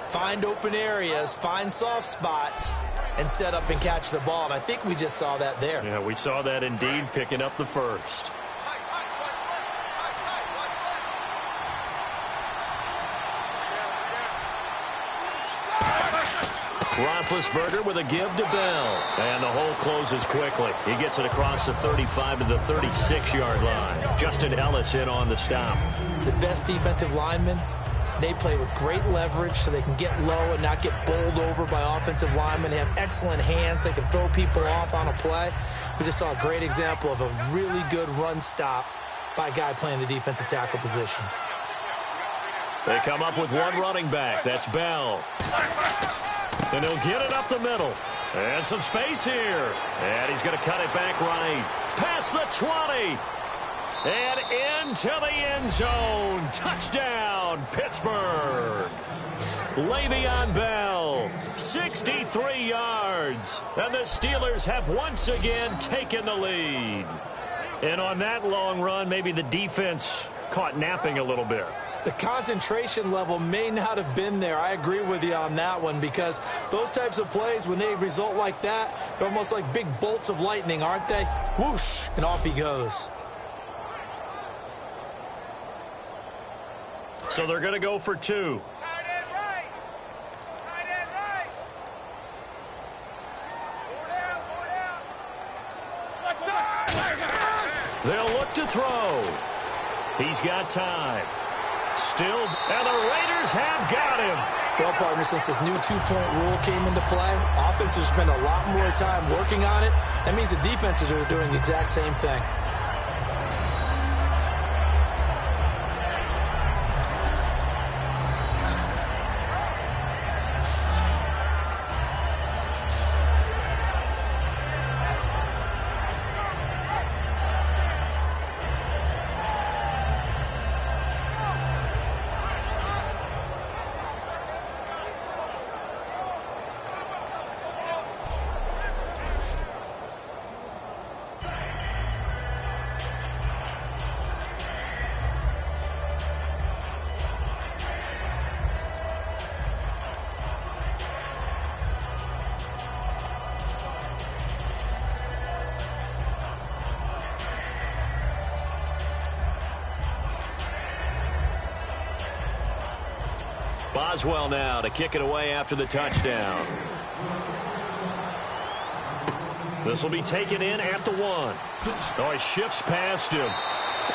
find open areas, find soft spots, and set up and catch the ball. And I think we just saw that there. Yeah, we saw that indeed, picking up the 1st. Roethlisberger with a give to Bell. And the hole closes quickly. He gets it across the 35 to the 36-yard line. Justin Ellis in on the stop. The best defensive linemen, they play with great leverage so they can get low and not get bowled over by offensive linemen. They have excellent hands. They can throw people off on a play. We just saw a great example of a really good run stop by a guy playing the defensive tackle position. They come up with one running back. That's Bell. And he'll get it up the middle. And some space here. And he's going to cut it back right. Past the 20. And into the end zone. Touchdown, Pittsburgh. Le'Veon Bell, 63 yards. And the Steelers have once again taken the lead. And on that long run, maybe the defense caught napping a little bit. The concentration level may not have been there. I agree with you on that one, because those types of plays, when they result like that, they're almost like big bolts of lightning, aren't they? Whoosh, and off he goes. So they're going to go for 2. They'll look to throw. He's got time. Still, and the Raiders have got him. Well, partner, since this new two-point rule came into play, offenses spend a lot more time working on it. That means the defenses are doing the exact same thing. Boswell now to kick it away after the touchdown. This will be taken in at the 1. Oh, he shifts past him.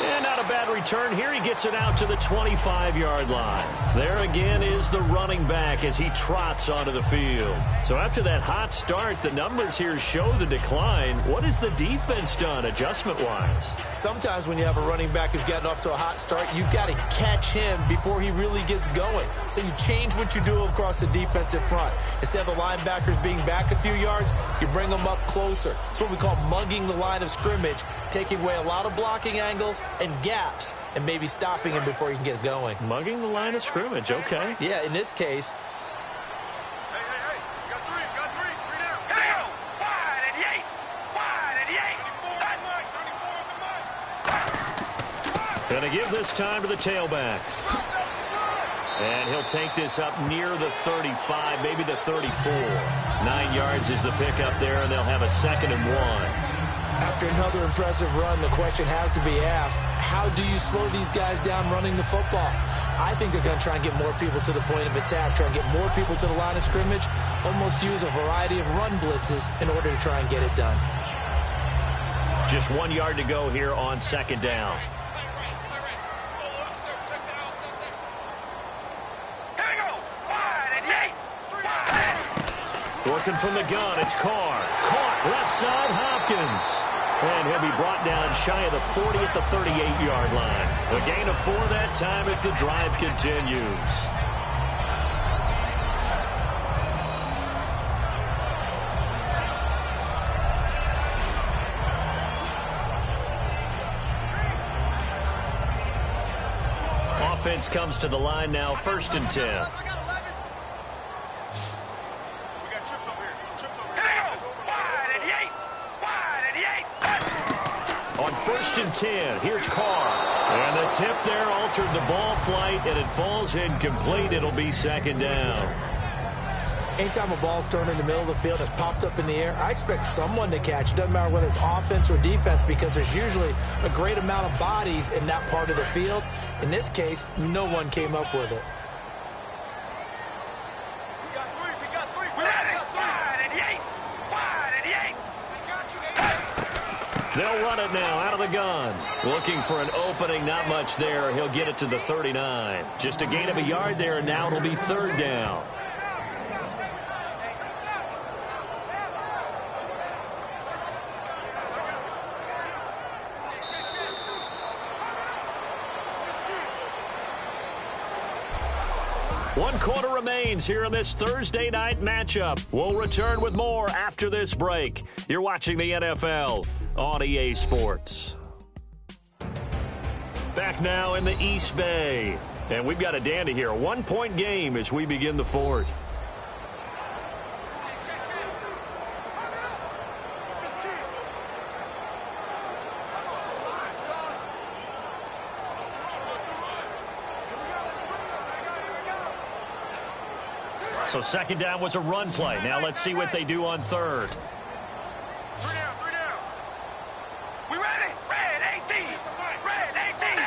And not a bad return here. He gets it out to the 25-yard line. There again is the running back as he trots onto the field. So after that hot start, the numbers here show the decline. What has the defense done adjustment-wise? Sometimes when you have a running back who's gotten off to a hot start, you've got to catch him before he really gets going. So you change what you do across the defensive front. Instead of the linebackers being back a few yards, you bring them up closer. It's what we call mugging the line of scrimmage, taking away a lot of blocking angles and gaps, and maybe stopping him before he can get going. Mugging the line of scrimmage, okay. Yeah, in this case. Hey, you got three down. Here we go. Wide and eight. 34 Gonna give this time to the tailback. And he'll take this up near the 35, maybe the 34. 9 yards is the pickup there, and they'll have a 2nd and 1. After another impressive run, the question has to be asked, how do you slow these guys down running the football? I think they're going to try and get more people to the point of attack, try and get more people to the line of scrimmage, almost use a variety of run blitzes in order to try and get it done. Just 1 yard to go here on 2nd down. Here we go. Wide and eight. Working from the gun, it's Carr. Caught left side, Hopkins. And he'll be brought down shy of the 40 at the 38-yard line. A gain of 4 that time as the drive continues. Offense comes to the line now, 1st and 10. On 1st and 10, here's Carr. And the tip there altered the ball flight, and it falls incomplete. It'll be 2nd down. Anytime a ball's thrown in the middle of the field, it's popped up in the air, I expect someone to catch. It doesn't matter whether it's offense or defense, because there's usually a great amount of bodies in that part of the field. In this case, no one came up with it. We got three. Wide and eight. They'll run it now out of the gun. Looking for an opening, not much there. He'll get it to the 39. Just a gain of a yard there, and now it'll be 3rd down. One quarter remains here in this Thursday night matchup. We'll return with more after this break. You're watching the NFL on EA Sports. Back now in the East Bay. And we've got a dandy here. A 1-point game as we begin the 4th. So 2nd down was a run play. Now let's see what they do on 3rd. 3 down. We ready? Red 18. Red 18.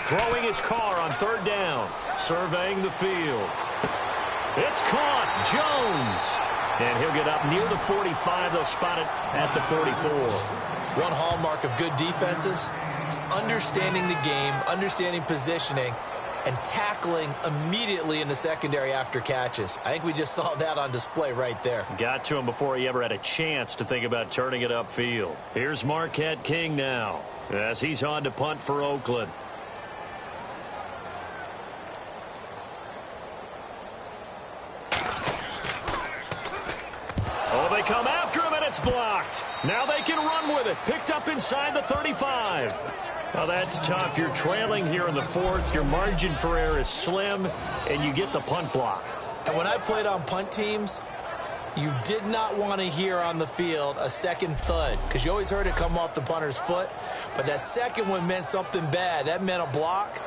Throwing his Carr on 3rd down. Surveying the field. It's caught. Jones. And he'll get up near the 45. They'll spot it at the 44. One hallmark of good defenses is understanding the game, understanding positioning, and tackling immediately in the secondary after catches. I think we just saw that on display right there. Got to him before he ever had a chance to think about turning it upfield. Here's Marquette King now as he's on to punt for Oakland. Oh, they come after him, and it's blocked. Now they can run with it. Picked up inside the 35. Well, that's tough. You're trailing here in the 4th. Your margin for error is slim, and you get the punt block. And when I played on punt teams, you did not want to hear on the field a second thud, because you always heard it come off the punter's foot. But that second one meant something bad. That meant a block.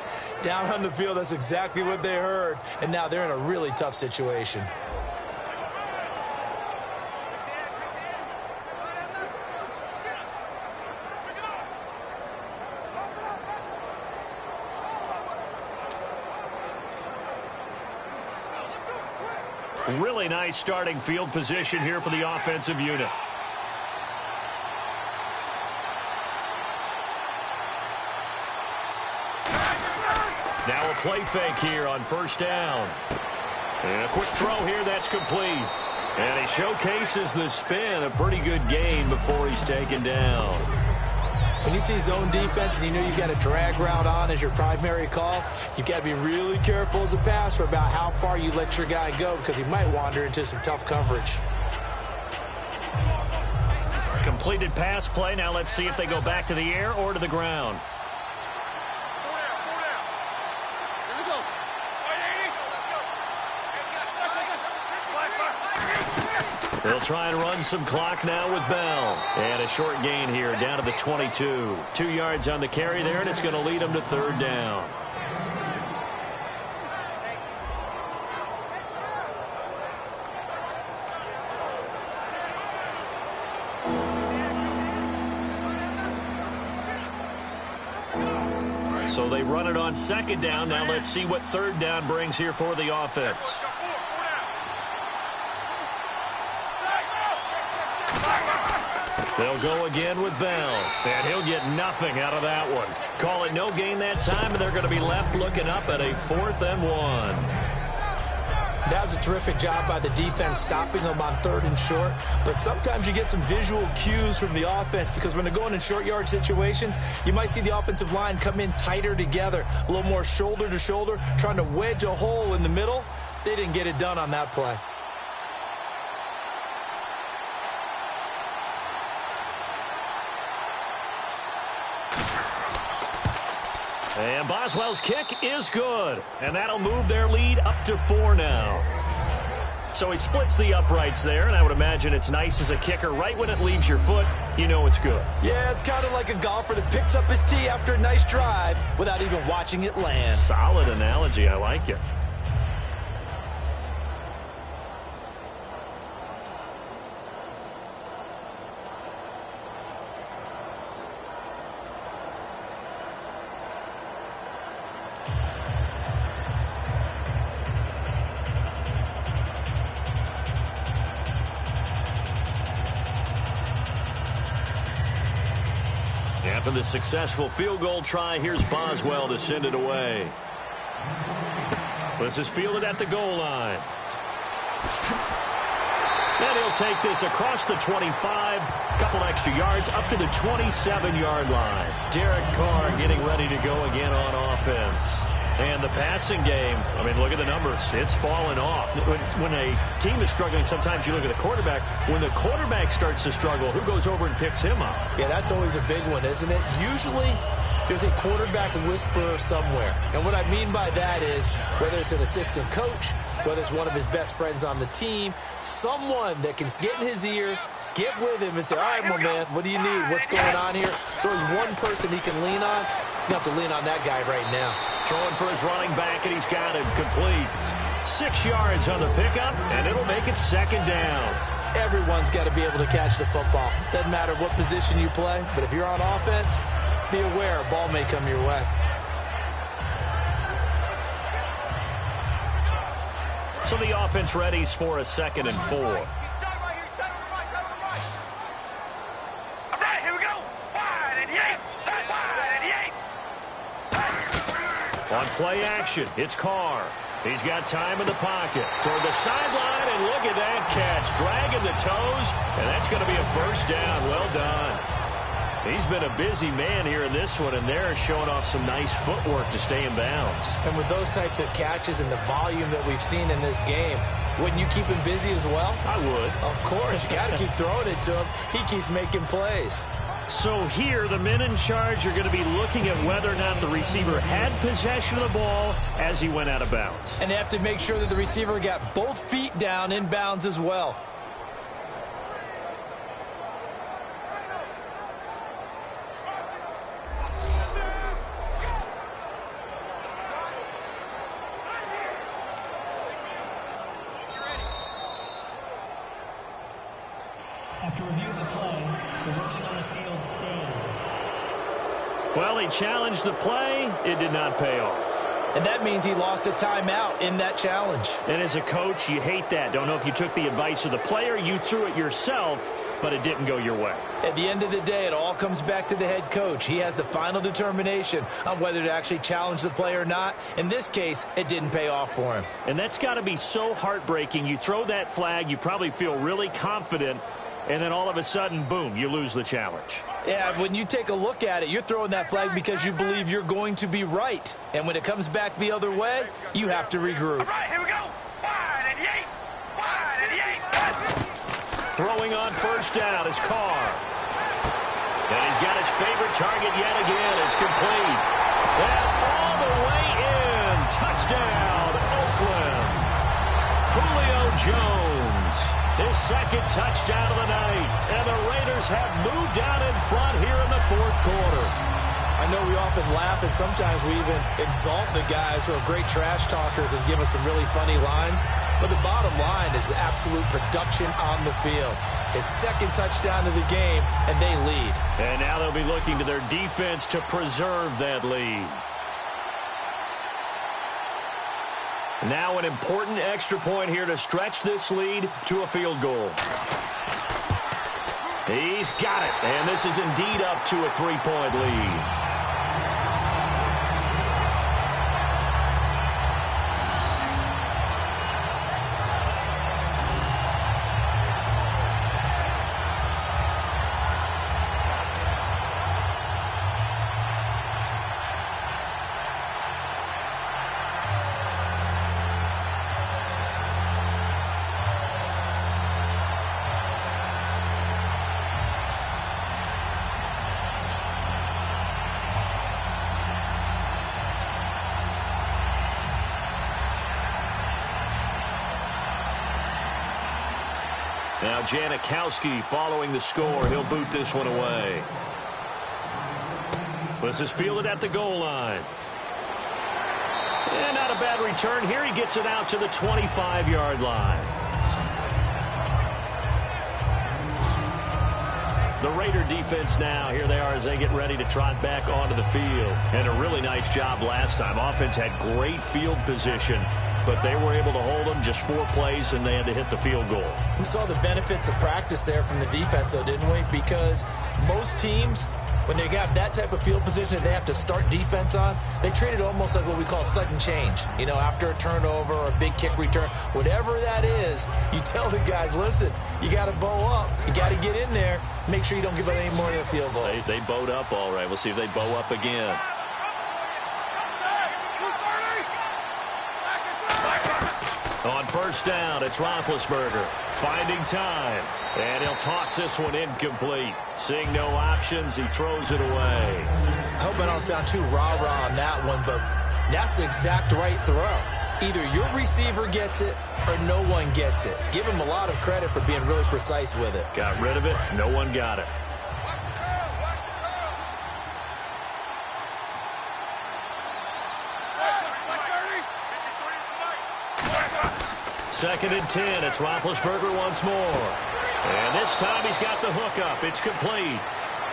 Down on the field, that's exactly what they heard. And now they're in a really tough situation. Really nice starting field position here for the offensive unit. Now a play fake here on first down. And a quick throw here, that's complete. And he showcases the spin. A pretty good gain before he's taken down. When you see zone defense and you know you've got a drag route on as your primary call, you've got to be really careful as a passer about how far you let your guy go because he might wander into some tough coverage. Completed pass play. Now let's see if they go back to the air or to the ground. They'll try and run some clock now with Bell. And a short gain here down to the 22. 2 yards on the carry there, and it's going to lead them to third down. So they run it on second down. Now let's see what third down brings here for the offense. They'll go again with Bell, and he'll get nothing out of that one. Call it no gain that time, and they're going to be left looking up at a 4th and 1. That was a terrific job by the defense stopping them on 3rd and short, but sometimes you get some visual cues from the offense because when they're going in short yard situations, you might see the offensive line come in tighter together, a little more shoulder to shoulder, trying to wedge a hole in the middle. They didn't get it done on that play. And Boswell's kick is good. And that'll move their lead up to 4 now. So he splits the uprights there, and I would imagine it's nice as a kicker. Right when it leaves your foot, you know it's good. Yeah, it's kind of like a golfer that picks up his tee after a nice drive without even watching it land. Solid analogy. I like it. After the successful field goal try, here's Boswell to send it away. This is fielded at the goal line. And he'll take this across the 25, couple extra yards up to the 27-yard line. Derek Carr getting ready to go again on offense. And the passing game, I mean, look at the numbers. It's fallen off. When a team is struggling, sometimes you look at the quarterback. When the quarterback starts to struggle, who goes over and picks him up? Yeah, that's always a big one, isn't it? Usually, there's a quarterback whisperer somewhere. And what I mean by that is, whether it's an assistant coach, whether it's one of his best friends on the team, someone that can get in his ear, get with him and say, all right, my man, what do you need? What's going on here? So he's one person he can lean on. He's going to have to lean on that guy right now. Throwing for his running back, and he's got him complete. 6 yards on the pickup, and it'll make it second down. Everyone's got to be able to catch the football. Doesn't matter what position you play, but if you're on offense, be aware a ball may come your way. So the offense readies for a 2nd and 4. On play action, it's Carr. He's got time in the pocket. Toward the sideline, and look at that catch. Dragging the toes, and that's going to be a first down. Well done. He's been a busy man here in this one, and they're showing off some nice footwork to stay in bounds. And with those types of catches and the volume that we've seen in this game, wouldn't you keep him busy as well? I would. Of course. You got to keep throwing it to him. He keeps making plays. So here, the men in charge are going to be looking at whether or not the receiver had possession of the ball as he went out of bounds. And they have to make sure that the receiver got both feet down in bounds as well. After review of the play, the working on the field stands. Well, he challenged the play. It did not pay off. and that means he lost a timeout in that challenge. And as a coach, you hate that. Don't know if you took the advice of the player, you threw it yourself, but it didn't go your way. At the end of the day, it all comes back to the head coach. He has the final determination on whether to actually challenge the play or not. In this case, it didn't pay off for him. And that's got to be so heartbreaking. You throw that flag, you probably feel really confident, and then all of a sudden, boom, you lose the challenge. Yeah, when you take a look at it, you're throwing that flag because you believe you're going to be right. And when it comes back the other way, you have to regroup. All right, here we go. Wide and yay. Wide and yay. Throwing on first down is Carr. And he's got his favorite target yet again. It's complete. And all the way in. Touchdown, Oakland. Julio Jones. His second touchdown of the night. And the Raiders have moved out in front here in the fourth quarter. I know we often laugh, and sometimes we even exalt the guys who are great trash talkers and give us some really funny lines. But the bottom line is absolute production on the field. His second touchdown of the game, and they lead. And now they'll be looking to their defense to preserve that lead. Now an important extra point here to stretch this lead to a field goal. He's got it, and this is indeed up to a 3-point lead. Now Janikowski following the score. He'll boot this one away. This is fielded at the goal line. And not a bad return here. He gets it out to the 25-yard line. The Raider defense now, here they are as they get ready to trot back onto the field. And a really nice job last time. Offense had great field position, but they were able to hold them just 4 plays, and they had to hit the field goal. We saw the benefits of practice there from the defense, though, didn't we? Because most teams, when they got that type of field position that they have to start defense on, they treat it almost like what we call sudden change. You know, after a turnover or a big kick return, whatever that is, you tell the guys, listen, you got to bow up. You got to get in there. Make sure you don't give up any more than a field goal. They bowed up all right. We'll see if they bow up again. On first down, it's Roethlisberger finding time, and he'll toss this one incomplete. Seeing no options, he throws it away. I hope I don't sound too rah-rah on that one, but that's the exact right throw. Either your receiver gets it or no one gets it. Give him a lot of credit for being really precise with it. Got rid of it. No one got it. Second and 10. It's Roethlisberger once more. And this time he's got the hook up. It's complete.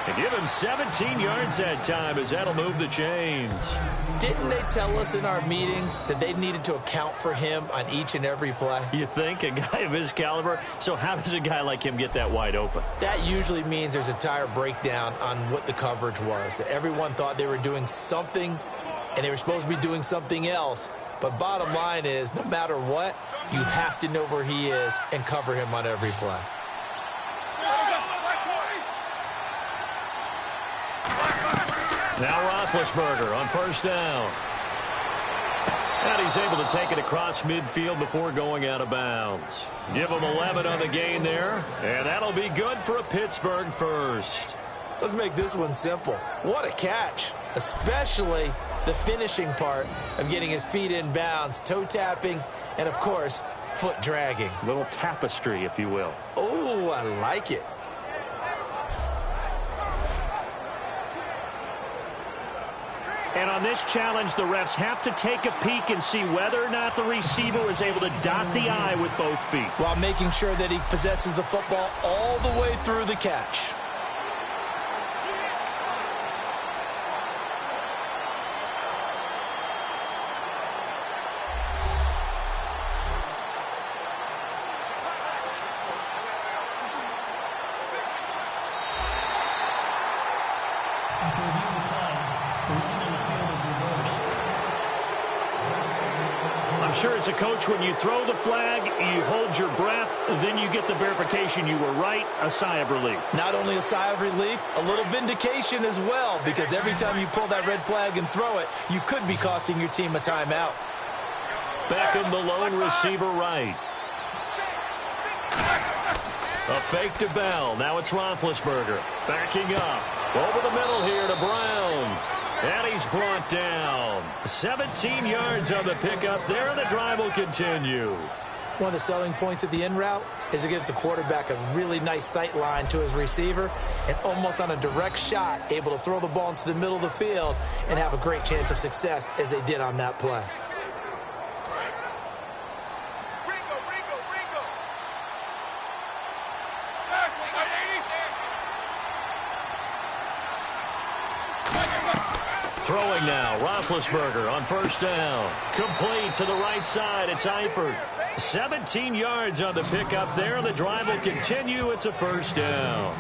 And give him 17 yards that time as that'll move the chains. Didn't they tell us in our meetings that they needed to account for him on each and every play? You think? A guy of his caliber? So how does a guy like him get that wide open? That usually means there's a tire breakdown on what the coverage was. That everyone thought they were doing something, and they were supposed to be doing something else. But bottom line is, no matter what, you have to know where he is and cover him on every play. Now Roethlisberger on first down. And he's able to take it across midfield before going out of bounds. Give him 11 on the gain there, and that'll be good for a Pittsburgh first. Let's make this one simple. What a catch, especially the finishing part of getting his feet in bounds, toe tapping, and, of course, foot dragging. Little tapestry, if you will. Oh, I like it. And on this challenge, the refs have to take a peek and see whether or not the receiver was able to dot the I with both feet, while making sure that he possesses the football all the way through the catch. sure as a coach, when you throw the flag, you hold your breath, then you get the verification you were right, a sigh of relief. Not only a sigh of relief, a little vindication as well, because every time you pull that red flag and throw it, you could be costing your team a timeout. Beckham, the lone receiver right. A fake to Bell. Now it's Roethlisberger. Backing up. Over the middle here to Brown. And he's brought down. 17 yards on the pickup there, and the drive will continue. One of the selling points of the in route is it gives the quarterback a really nice sight line to his receiver, and almost on a direct shot, able to throw the ball into the middle of the field and have a great chance of success as they did on that play. Throwing now, Roethlisberger on first down. Complete to the right side, it's Eifert. 17 yards on the pickup there, and the drive will continue. It's a first down.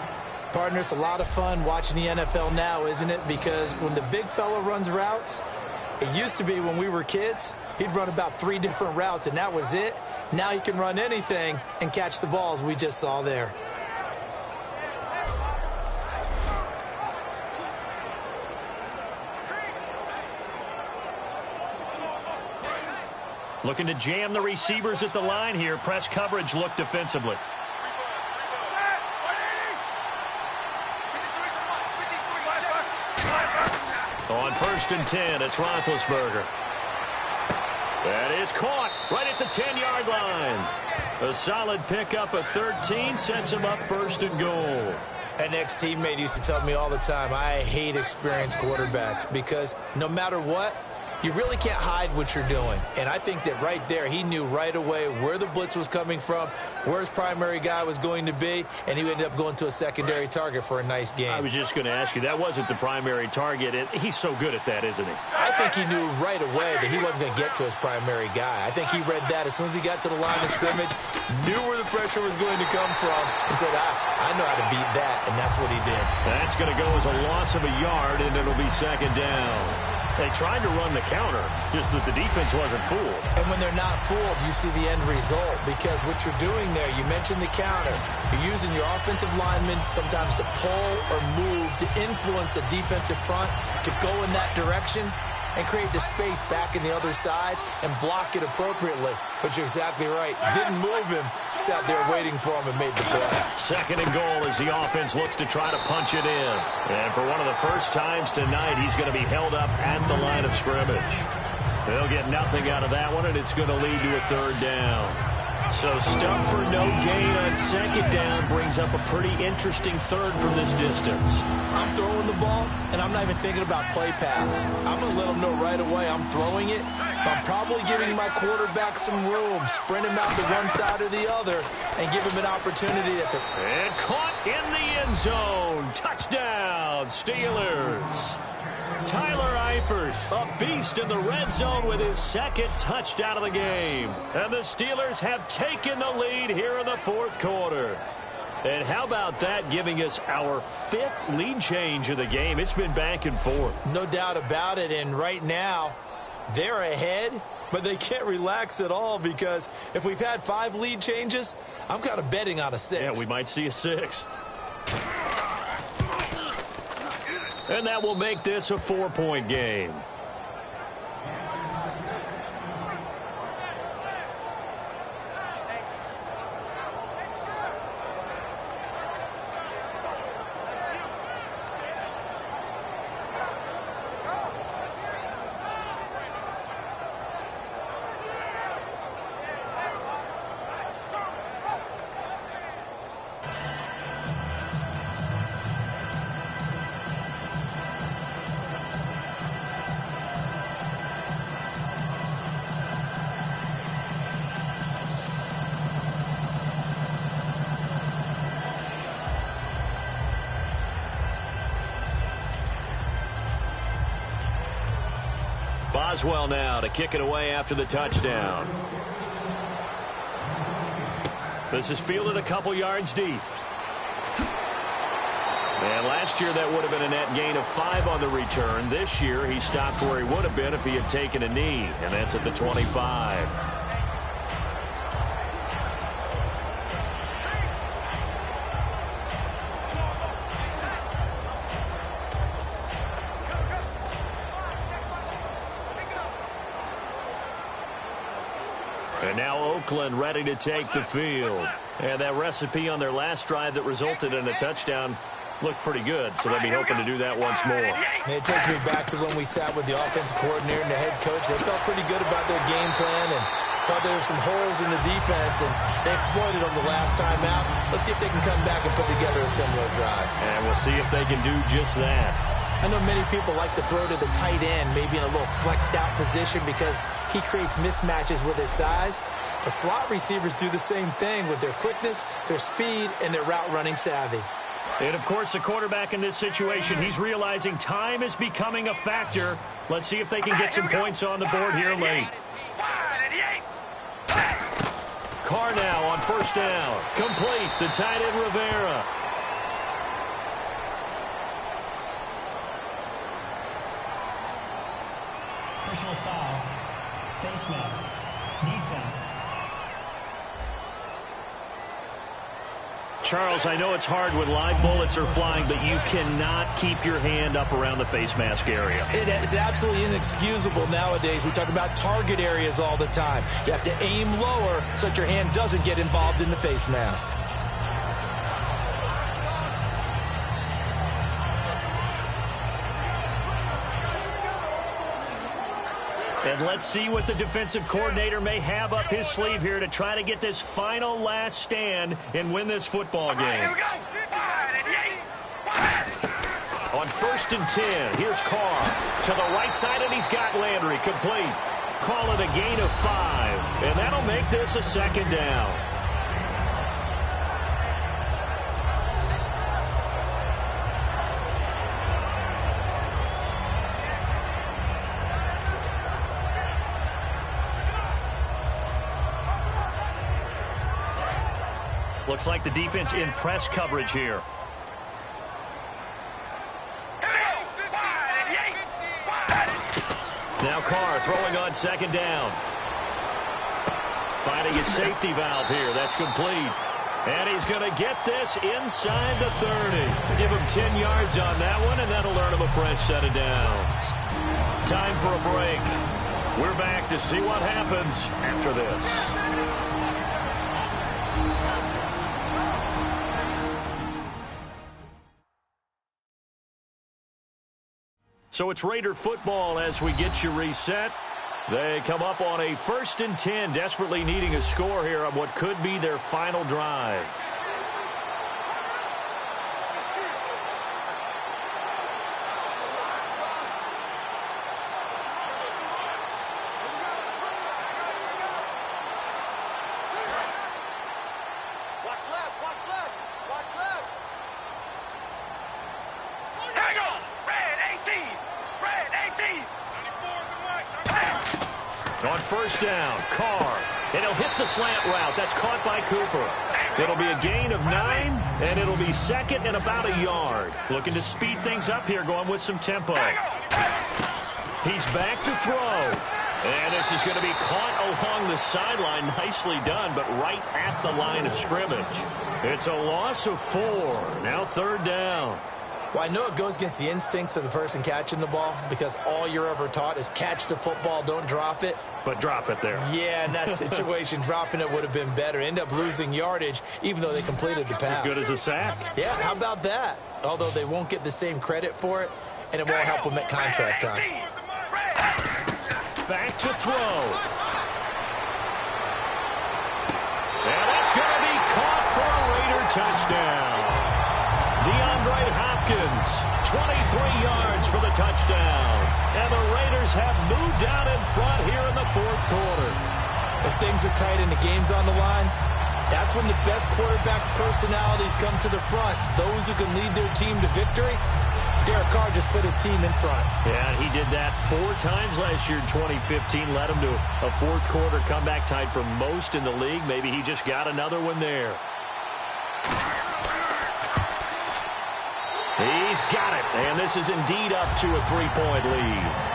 Partner, it's a lot of fun watching the NFL now, isn't it? Because when the big fella runs routes, it used to be when we were kids, he'd run about 3 different routes, and that was it. Now he can run anything and catch the balls we just saw there. Looking to jam the receivers at the line here. Press coverage look defensively. On first and 10, it's Roethlisberger. That is caught right at the 10-yard line. A solid pickup of 13 sets him up first and goal. An ex-teammate used to tell me all the time, I hate experienced quarterbacks because no matter what, you really can't hide what you're doing. And I think that right there, he knew right away where the blitz was coming from, where his primary guy was going to be, and he ended up going to a secondary target for a nice game. I was just going to ask you, that wasn't the primary target. He's so good at that, isn't he? I think he knew right away that he wasn't going to get to his primary guy. I think he read that as soon as he got to the line of scrimmage, knew where the pressure was going to come from, and said, I know how to beat that, and that's what he did. That's going to go as a loss of a yard, and it'll be second down. They tried to run the counter, just that the defense wasn't fooled. And when they're not fooled, you see the end result. Because what you're doing there, you mentioned the counter. You're using your offensive linemen sometimes to pull or move, to influence the defensive front, to go in that direction and create the space back in the other side and block it appropriately. But you're exactly right. Didn't move him, sat there waiting for him and made the play. Second and goal as the offense looks to try to punch it in. And for one of the first times tonight, he's going to be held up at the line of scrimmage. They'll get nothing out of that one, and it's going to lead to a third down. So stuff for no gain on second down brings up a pretty interesting third from this distance. I'm throwing the ball, and I'm not even thinking about play pass. I'm going to let them know right away I'm throwing it. I'm probably giving my quarterback some room, sprint him out to one side or the other, and give him an opportunity. And caught in the end zone. Touchdown, Steelers. Tyler Eifert, a beast in the red zone with his second touchdown of the game. And the Steelers have taken the lead here in the fourth quarter. And how about that, giving us our 5th lead change of the game? It's been back and forth. No doubt about it, and right now, they're ahead, but they can't relax at all because if we've had 5 lead changes, I'm kind of betting on a 6th. Yeah, we might see a 6th. And that will make this a 4-point game. Boswell now to kick it away after the touchdown. This is fielded a couple yards deep. And last year that would have been a net gain of 5 on the return. This year he stopped where he would have been if he had taken a knee, and that's at the 25. And now Oakland ready to take the field. And that recipe on their last drive that resulted in a touchdown looked pretty good, so they'll be hoping to do that once more. It takes me back to when we sat with the offensive coordinator and the head coach. They felt pretty good about their game plan and thought there were some holes in the defense, and they exploited them the last time out. Let's see if they can come back and put together a similar drive. And we'll see if they can do just that. I know many people like to throw to the tight end, maybe in a little flexed out position because he creates mismatches with his size. The slot receivers do the same thing with their quickness, their speed, and their route running savvy. And, of course, the quarterback in this situation, he's realizing time is becoming a factor. Let's see if they can get some points on the board here late. Carr now on first down. Complete. The tight end Rivera. Personal foul. Face mask. Defense. Charles, I know it's hard when live bullets are flying, but you cannot keep your hand up around the face mask area. It is absolutely inexcusable nowadays. We talk about target areas all the time. You have to aim lower so that your hand doesn't get involved in the face mask. And let's see what the defensive coordinator may have up his sleeve here to try to get this final last stand and win this football game. On first and 10, here's Carr to the right side, and he's got Landry complete. Call it a gain of 5, and that'll make this a second down. Looks like the defense in press coverage here. Now Carr throwing on second down. Finding his safety valve here. That's complete. And he's going to get this inside the 30. Give him 10 yards on that one, and that'll earn him a fresh set of downs. Time for a break. We're back to see what happens after this. So it's Raider football as we get you reset. They come up on a first and 10, desperately needing a score here on what could be their final drive. On first down, Carr. And he'll hit the slant route. That's caught by Cooper. It'll be a gain of 9, and it'll be second and about a yard. Looking to speed things up here, going with some tempo. He's back to throw. And this is going to be caught along the sideline. Nicely done, but right at the line of scrimmage. It's a loss of 4. Now third down. Well, I know it goes against the instincts of the person catching the ball because all you're ever taught is catch the football, don't drop it. But drop it there. Yeah, in that situation, dropping it would have been better. End up losing yardage, even though they completed the pass. As good as a sack. Yeah, how about that? Although they won't get the same credit for it, and it won't help them at contract time. Back to throw. And that's going to be caught for a Raider touchdown. DeAndre Hopkins, 23 yards for the touchdown. And the Raiders have moved out in front here in the fourth quarter. When things are tight and the game's on the line, that's when the best quarterbacks' personalities come to the front. Those who can lead their team to victory. Derek Carr just put his team in front. Yeah, he did that 4 times last year in 2015. Led him to a fourth quarter comeback tied for most in the league. Maybe he just got another one there. He's got it, and this is indeed up to a 3-point lead.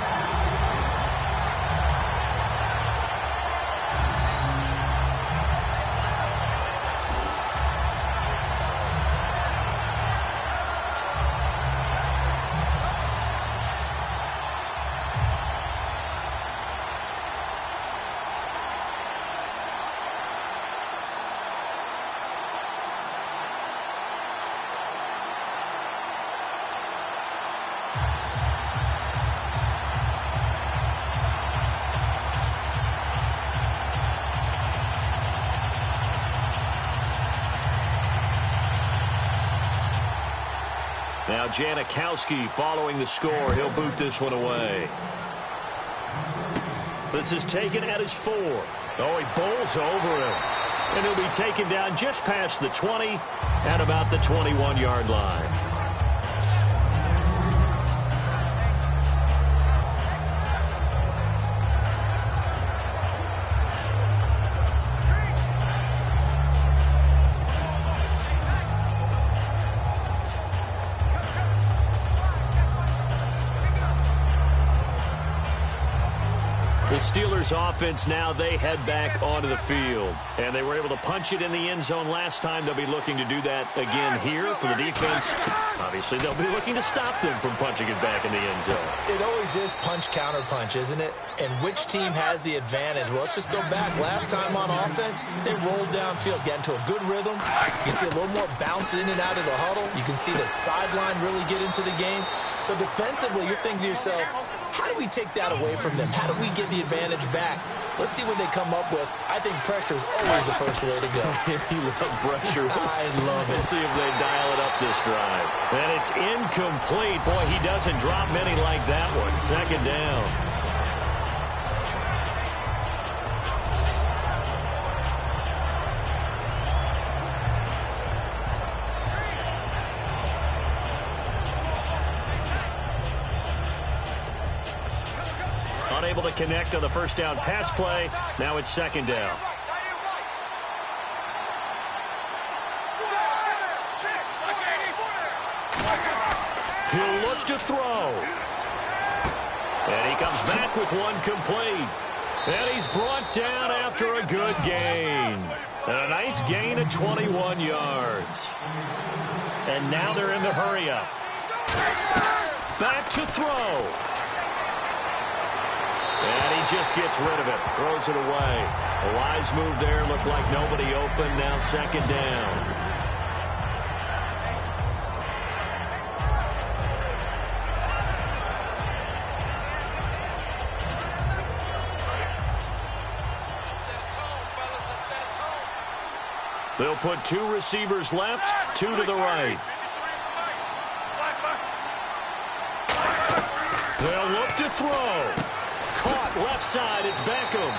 Now Janikowski following the score. He'll boot this one away. This is taken at his 4. Oh, he bowls over him. And he'll be taken down just past the 20 at about the 21-yard line. The Steelers offense now, they head back onto the field. And they were able to punch it in the end zone last time. They'll be looking to do that again here for the defense. Obviously, they'll be looking to stop them from punching it back in the end zone. It always is punch-counter-punch, isn't it? And which team has the advantage? Well, let's just go back. Last time on offense, they rolled downfield, got into a good rhythm. You can see a little more bounce in and out of the huddle. You can see the sideline really get into the game. So defensively, you're thinking to yourself, how do we take that away from them? How do we get the advantage back? Let's see what they come up with. I think pressure is always the first way to go. You love pressure. I love it. We'll see if they dial it up this drive. And it's incomplete. Boy, he doesn't drop many like that one. Second down. Unable to connect on the first down pass play. Now it's second down. He'll look to throw. And he comes back with one complete. And he's brought down after a good gain. And a nice gain of 21 yards. And now they're in the hurry-up. Back to throw. And he just gets rid of it. Throws it away. A wise move there. Looked like nobody open. Now second down. They'll put 2 receivers left, 2 to the right. They'll look to throw. Caught left side, it's Beckham.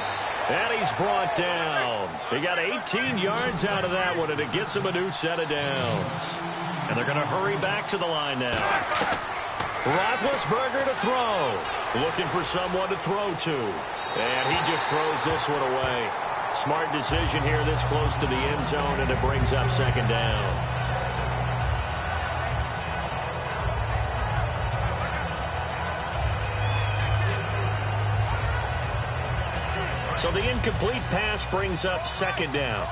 And he's brought down. He got 18 yards out of that one, and it gets him a new set of downs. And they're going to hurry back to the line now. Roethlisberger to throw. Looking for someone to throw to. And he just throws this one away. Smart decision here this close to the end zone, and it brings up second down. So the incomplete pass brings up second down.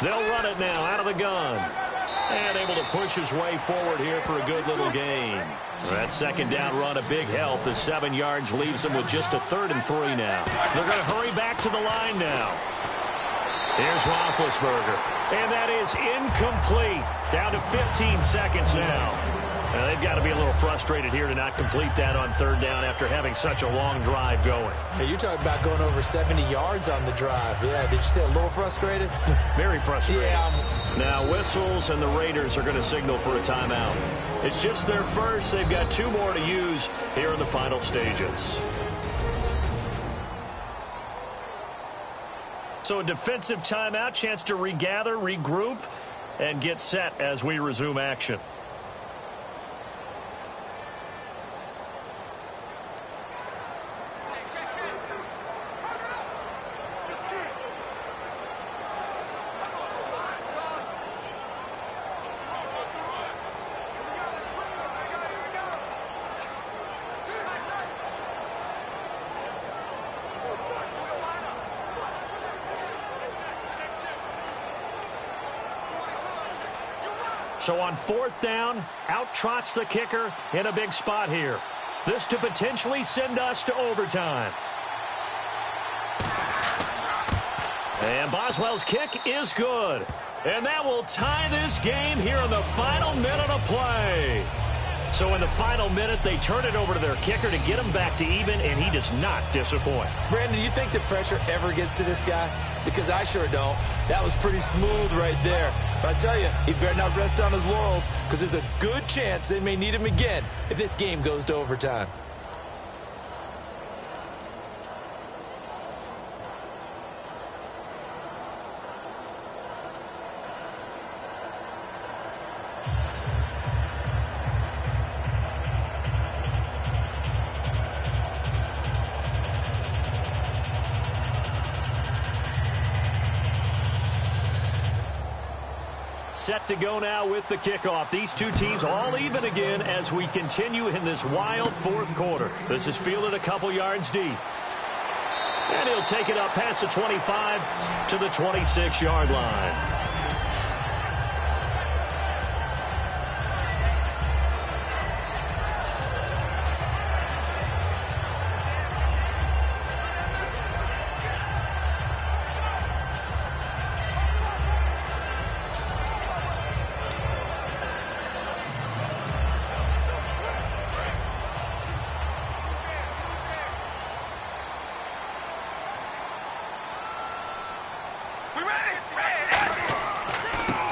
They'll run it now out of the gun. And able to push his way forward here for a good little gain. That second down run, a big help. The 7 yards leaves them with just a 3rd and 3 now. They're going to hurry back to the line now. Here's Roethlisberger. And that is incomplete. Down to 15 seconds now. Now they've got to be a little frustrated here to not complete that on 3rd down after having such a long drive going. Hey, you're talking about going over 70 yards on the drive. Yeah, did you say a little frustrated? Very frustrated. Yeah. Now whistles, and the Raiders are going to signal for a timeout. It's just their first. They've got 2 more to use here in the final stages. So a defensive timeout, chance to regather, regroup, and get set as we resume action. So on 4th down, out trots the kicker in a big spot here. This to potentially send us to overtime. And Boswell's kick is good. And that will tie this game here in the final minute of play. So in the final minute, they turn it over to their kicker to get him back to even, and he does not disappoint. Brandon, do you think the pressure ever gets to this guy? Because I sure don't. That was pretty smooth right there. But I tell you, he better not rest on his laurels, because there's a good chance they may need him again if this game goes to overtime. Set to go now with the kickoff. These two teams all even again as we continue in this wild fourth quarter. This is fielded a couple yards deep. And he'll take it up past the 25 to the 26-yard line.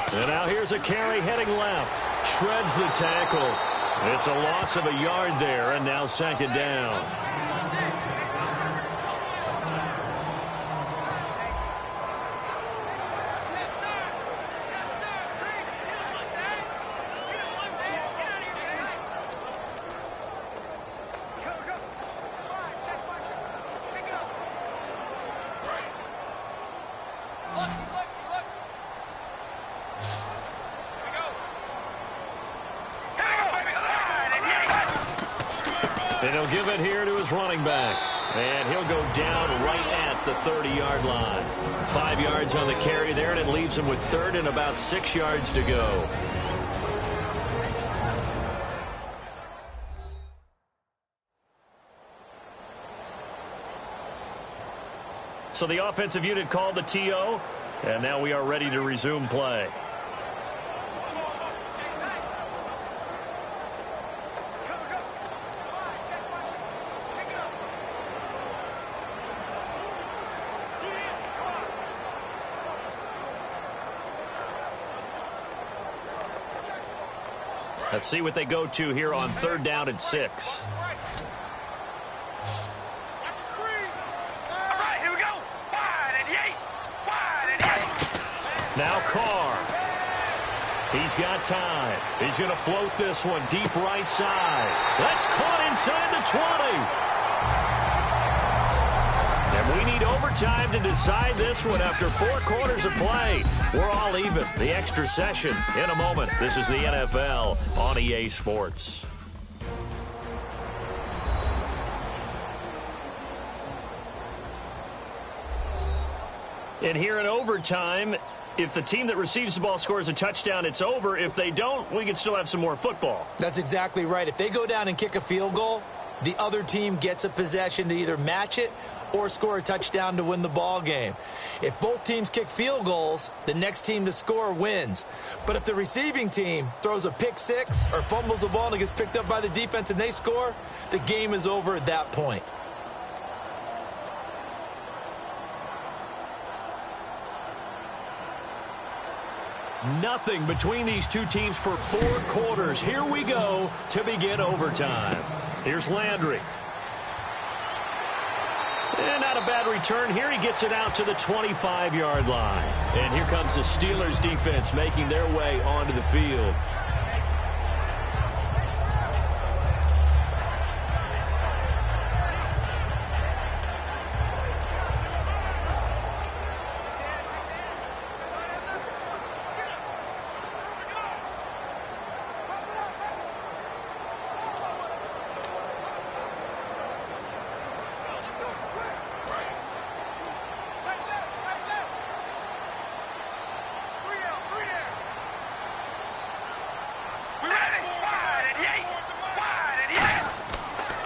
And now here's a carry heading left. Shreds the tackle. It's a loss of a yard there, and now second down. And he'll give it here to his running back. And he'll go down right at the 30-yard line. 5 yards on the carry there, and it leaves him with third and about 6 yards to go. So the offensive unit called the TO, and now we are ready to resume play. Let's see what they go to here on third down and 6. Now Carr. He's got time. He's going to float this one deep right side. That's caught inside the 20. And we need overtime to decide this one after 4 quarters of play. We're all even. The extra session in a moment. This is the NFL on EA Sports. And here in overtime, if the team that receives the ball scores a touchdown, it's over. If they don't, we can still have some more football. That's exactly right. If they go down and kick a field goal, the other team gets a possession to either match it or score a touchdown to win the ball game. If both teams kick field goals, the next team to score wins. But if the receiving team throws a pick six or fumbles the ball and it gets picked up by the defense and they score, the game is over at that point. Nothing between these two teams for 4 quarters. Here we go to begin overtime. Here's Landry. And not a bad return here. He gets it out to the 25-yard line. And here comes the Steelers defense making their way onto the field.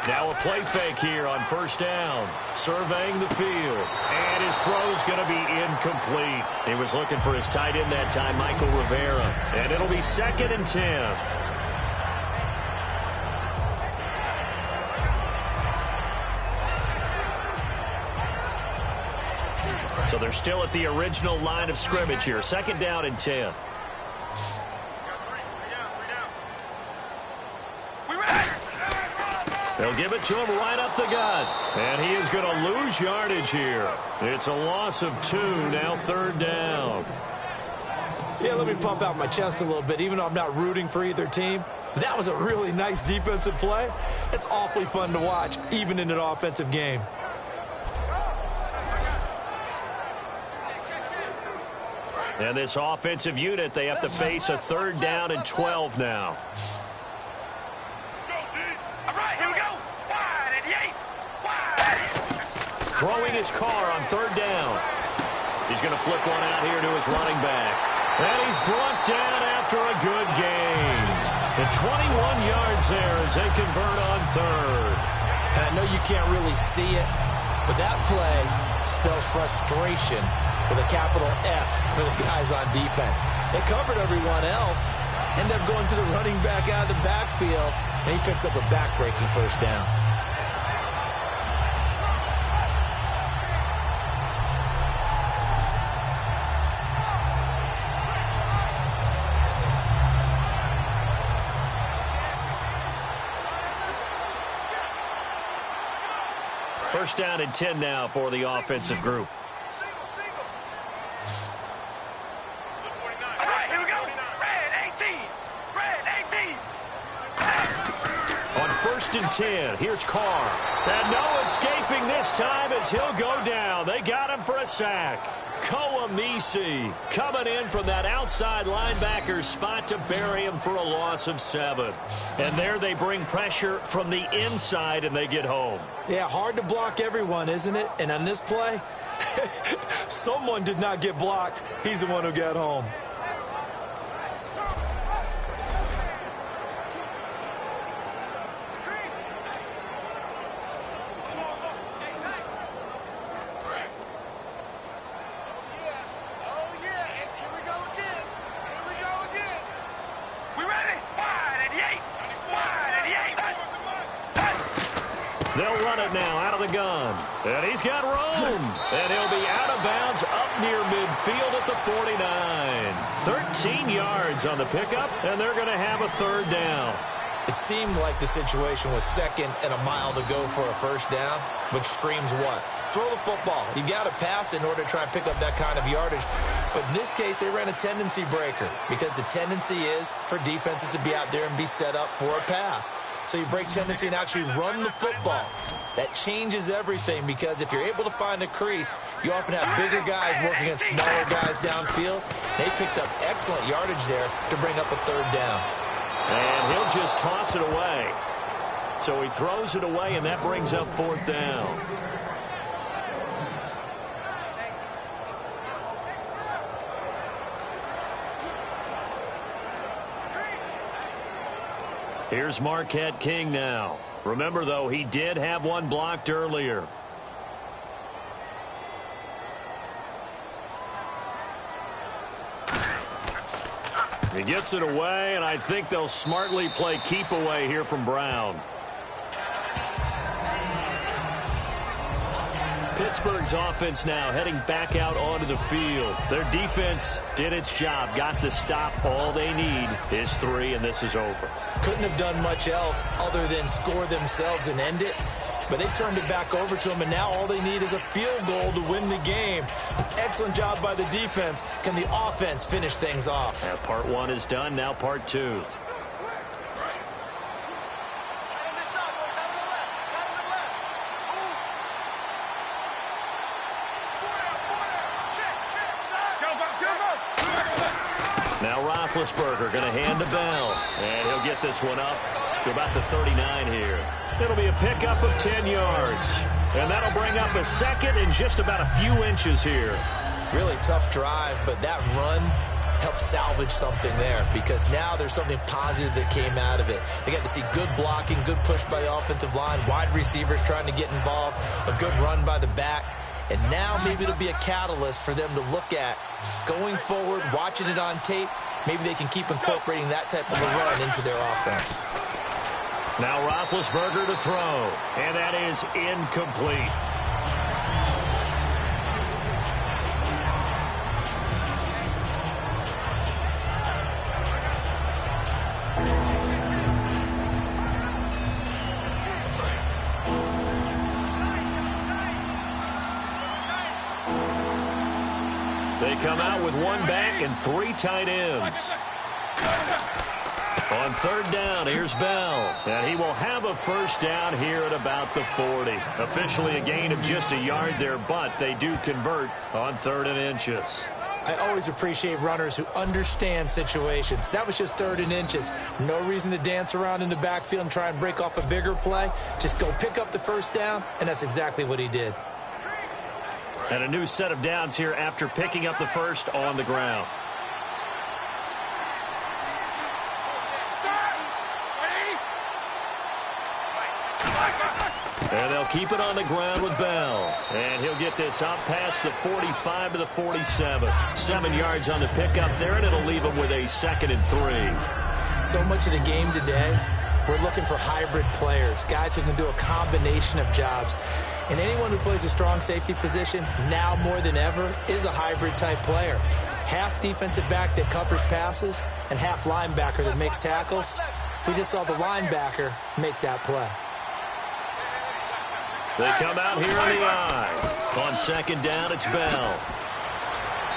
Now a play fake here on first down. Surveying the field. And his throw's going to be incomplete. He was looking for his tight end that time, Michael Rivera. And it'll be 2nd and 10. So they're still at the original line of scrimmage here. 2nd down and 10. They'll give it to him right up the gut. And he is going to lose yardage here. It's a loss of 2, now 3rd down. Yeah, let me pump out my chest a little bit, even though I'm not rooting for either team. That was a really nice defensive play. It's awfully fun to watch, even in an offensive game. And this offensive unit, they have to face a 3rd down and 12 now. All right, here we go. Wide and yay. Wide. Throwing his car on 3rd down. He's going to flip one out here to his running back. And he's brought down after a good gain. The 21 yards there as they convert on 3rd. And I know you can't really see it, but that play spells frustration with a capital F for the guys on defense. They covered everyone else, end up going to the running back out of the backfield, and he picks up a back-breaking 1st down. First down and 10 now for the offensive group. All right, here we go. Red 18. Red 18. On 1st and 10, here's Carr. And no escaping this time as he'll go down. They got him for a sack. Koamisi coming in from that outside linebacker spot to bury him for a loss of 7. And there they bring pressure from the inside and they get home. Yeah, hard to block everyone, isn't it? And on this play, someone did not get blocked. He's the one who got home. They'll run it now out of the gun. And he's got room. And he'll be out of bounds up near midfield at the 49. 13 yards on the pickup, and they're going to have a 3rd down. It seemed like the situation was 2nd and a mile to go for a 1st down, which screams what? Throw the football. You got to pass in order to try and pick up that kind of yardage. But in this case, they ran a tendency breaker because the tendency is for defenses to be out there and be set up for a pass. So you break tendency and actually run the football. That changes everything because if you're able to find a crease, you often have bigger guys working against smaller guys downfield. They picked up excellent yardage there to bring up a 3rd down. And he'll just toss it away. So he throws it away, and that brings up 4th down. Here's Marquette King now. Remember, though, he did have one blocked earlier. He gets it away, and I think they'll smartly play keep away here from Brown. Pittsburgh's offense now heading back out onto the field. Their defense did its job, got the stop. All they need is 3, and this is over. Couldn't have done much else other than score themselves and end it. But they turned it back over to them, and now all they need is a field goal to win the game. An excellent job by the defense. Can the offense finish things off? Part 1 is done, now part 2. Now Roethlisberger going to hand the bell, and he'll get this one up to about the 39 here. It'll be a pickup of 10 yards, and that'll bring up a 2nd and just about a few inches here. Really tough drive, but that run helped salvage something there because now there's something positive that came out of it. They got to see good blocking, good push by the offensive line, wide receivers trying to get involved, a good run by the back. And now maybe it'll be a catalyst for them to look at going forward, watching it on tape. Maybe they can keep incorporating that type of a run into their offense. Now Roethlisberger to throw, and that is incomplete. They come out with one back and 3 tight ends. On third down, here's Bell. And he will have a first down here at about the 40. Officially a gain of just a yard there, but they do convert on 3rd and inches. I always appreciate runners who understand situations. That was just 3rd and inches. No reason to dance around in the backfield and try and break off a bigger play. Just go pick up the first down, and that's exactly what he did. And a new set of downs here after picking up the first on the ground. And they'll keep it on the ground with Bell. And he'll get this out past the 45 to the 47. 7 yards on the pickup there, and it'll leave him with a 2nd and 3. So much of the game today, we're looking for hybrid players, guys who can do a combination of jobs. And anyone who plays a strong safety position, now more than ever, is a hybrid-type player. Half defensive back that covers passes and half linebacker that makes tackles. We just saw the linebacker make that play. They come out here in the eye. On 2nd down, it's Bell.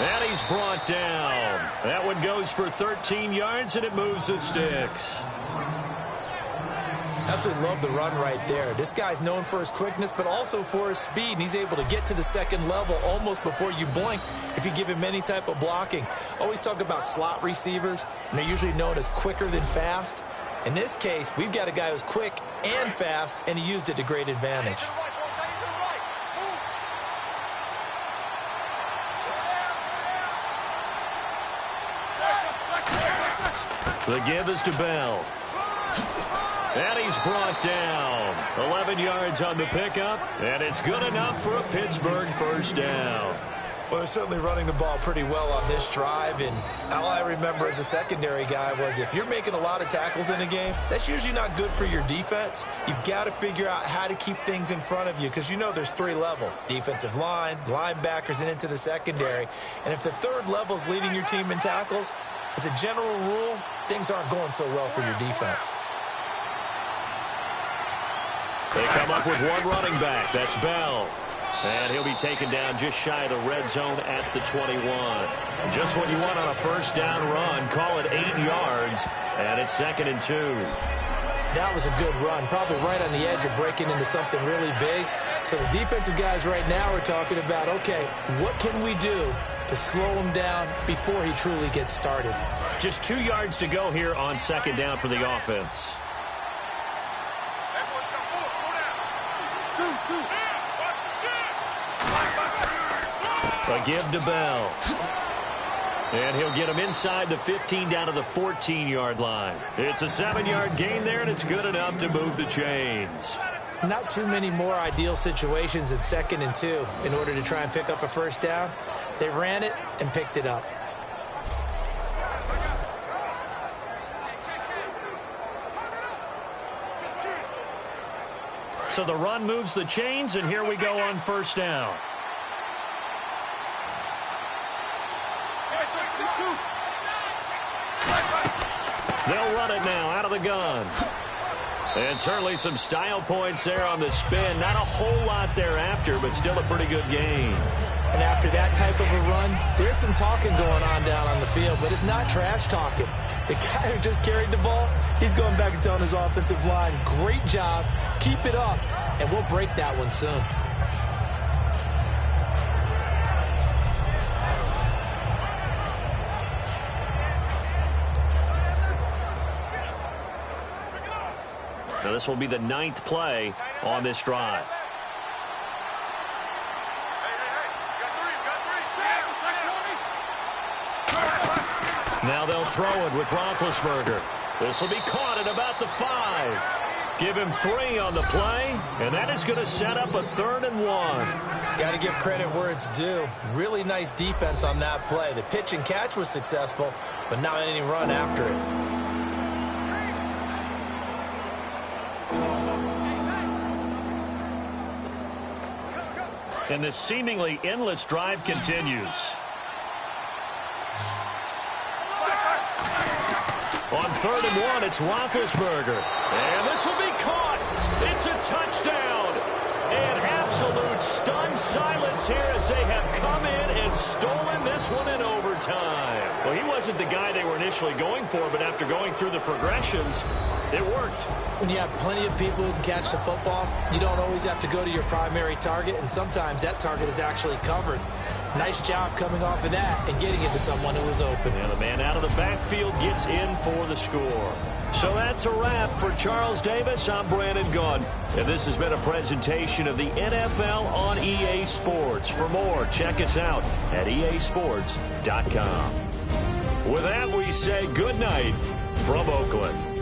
And he's brought down. That one goes for 13 yards, and it moves the sticks. Absolutely love the run right there. This guy's known for his quickness, but also for his speed. And he's able to get to the 2nd level almost before you blink if you give him any type of blocking. Always talk about slot receivers, and they're usually known as quicker than fast. In this case, we've got a guy who's quick and fast, and he used it to great advantage. The give is to Bell. And he's brought down. 11 yards on the pickup, and it's good enough for a Pittsburgh first down. Well, they're certainly running the ball pretty well on this drive, and all I remember as a secondary guy was if you're making a lot of tackles in a game, that's usually not good for your defense. You've got to figure out how to keep things in front of you because you know there's 3 levels, defensive line, linebackers, and into the secondary. And if the 3rd level is leading your team in tackles, as a general rule, things aren't going so well for your defense. They come up with one running back. That's Bell. And he'll be taken down just shy of the red zone at the 21. Just what you want on a first down run. Call it 8 yards, and it's 2nd and 2. That was a good run, probably right on the edge of breaking into something really big. So the defensive guys right now are talking about, okay, what can we do to slow him down before he truly gets started? Just 2 yards to go here on 2nd down for the offense. A give to Bell. And he'll get him inside the 15 down to the 14-yard line. It's a 7-yard gain there, and it's good enough to move the chains. Not too many more ideal situations at 2nd and 2 in order to try and pick up a first down. They ran it and picked it up. So the run moves the chains, and here we go on first down. They'll run it now out of the gun. And certainly some style points there on the spin. Not a whole lot thereafter, but still a pretty good game. And after that type of a run, there's some talking going on down on the field, but it's not trash talking. The guy who just carried the ball, he's going back and telling his offensive line, great job, keep it up, and we'll break that one soon. Now this will be the 9th play on this drive. Now they'll throw it with Roethlisberger. This will be caught at about the 5. Give him 3 on the play, and that is going to set up a 3rd and 1. Got to give credit where it's due. Really nice defense on that play. The pitch and catch was successful, but not any run after it. And this seemingly endless drive continues. On 3rd and 1, it's Roethlisberger. And this will be caught. It's a touchdown. And absolute stunned silence here as as they have come in and stolen this one in overtime. Well, he wasn't the guy they were initially going for, but after going through the progressions, it worked. When you have plenty of people who can catch the football, you don't always have to go to your primary target, and sometimes that target is actually covered. Nice job coming off of that and getting it to someone who was open. And the man out of the backfield gets in for the score. So that's a wrap for Charles Davis. I'm Brandon Gunn, and this has been a presentation of the NFL on EA Sports. For more, check us out at easports.com. With that, we say good night from Oakland.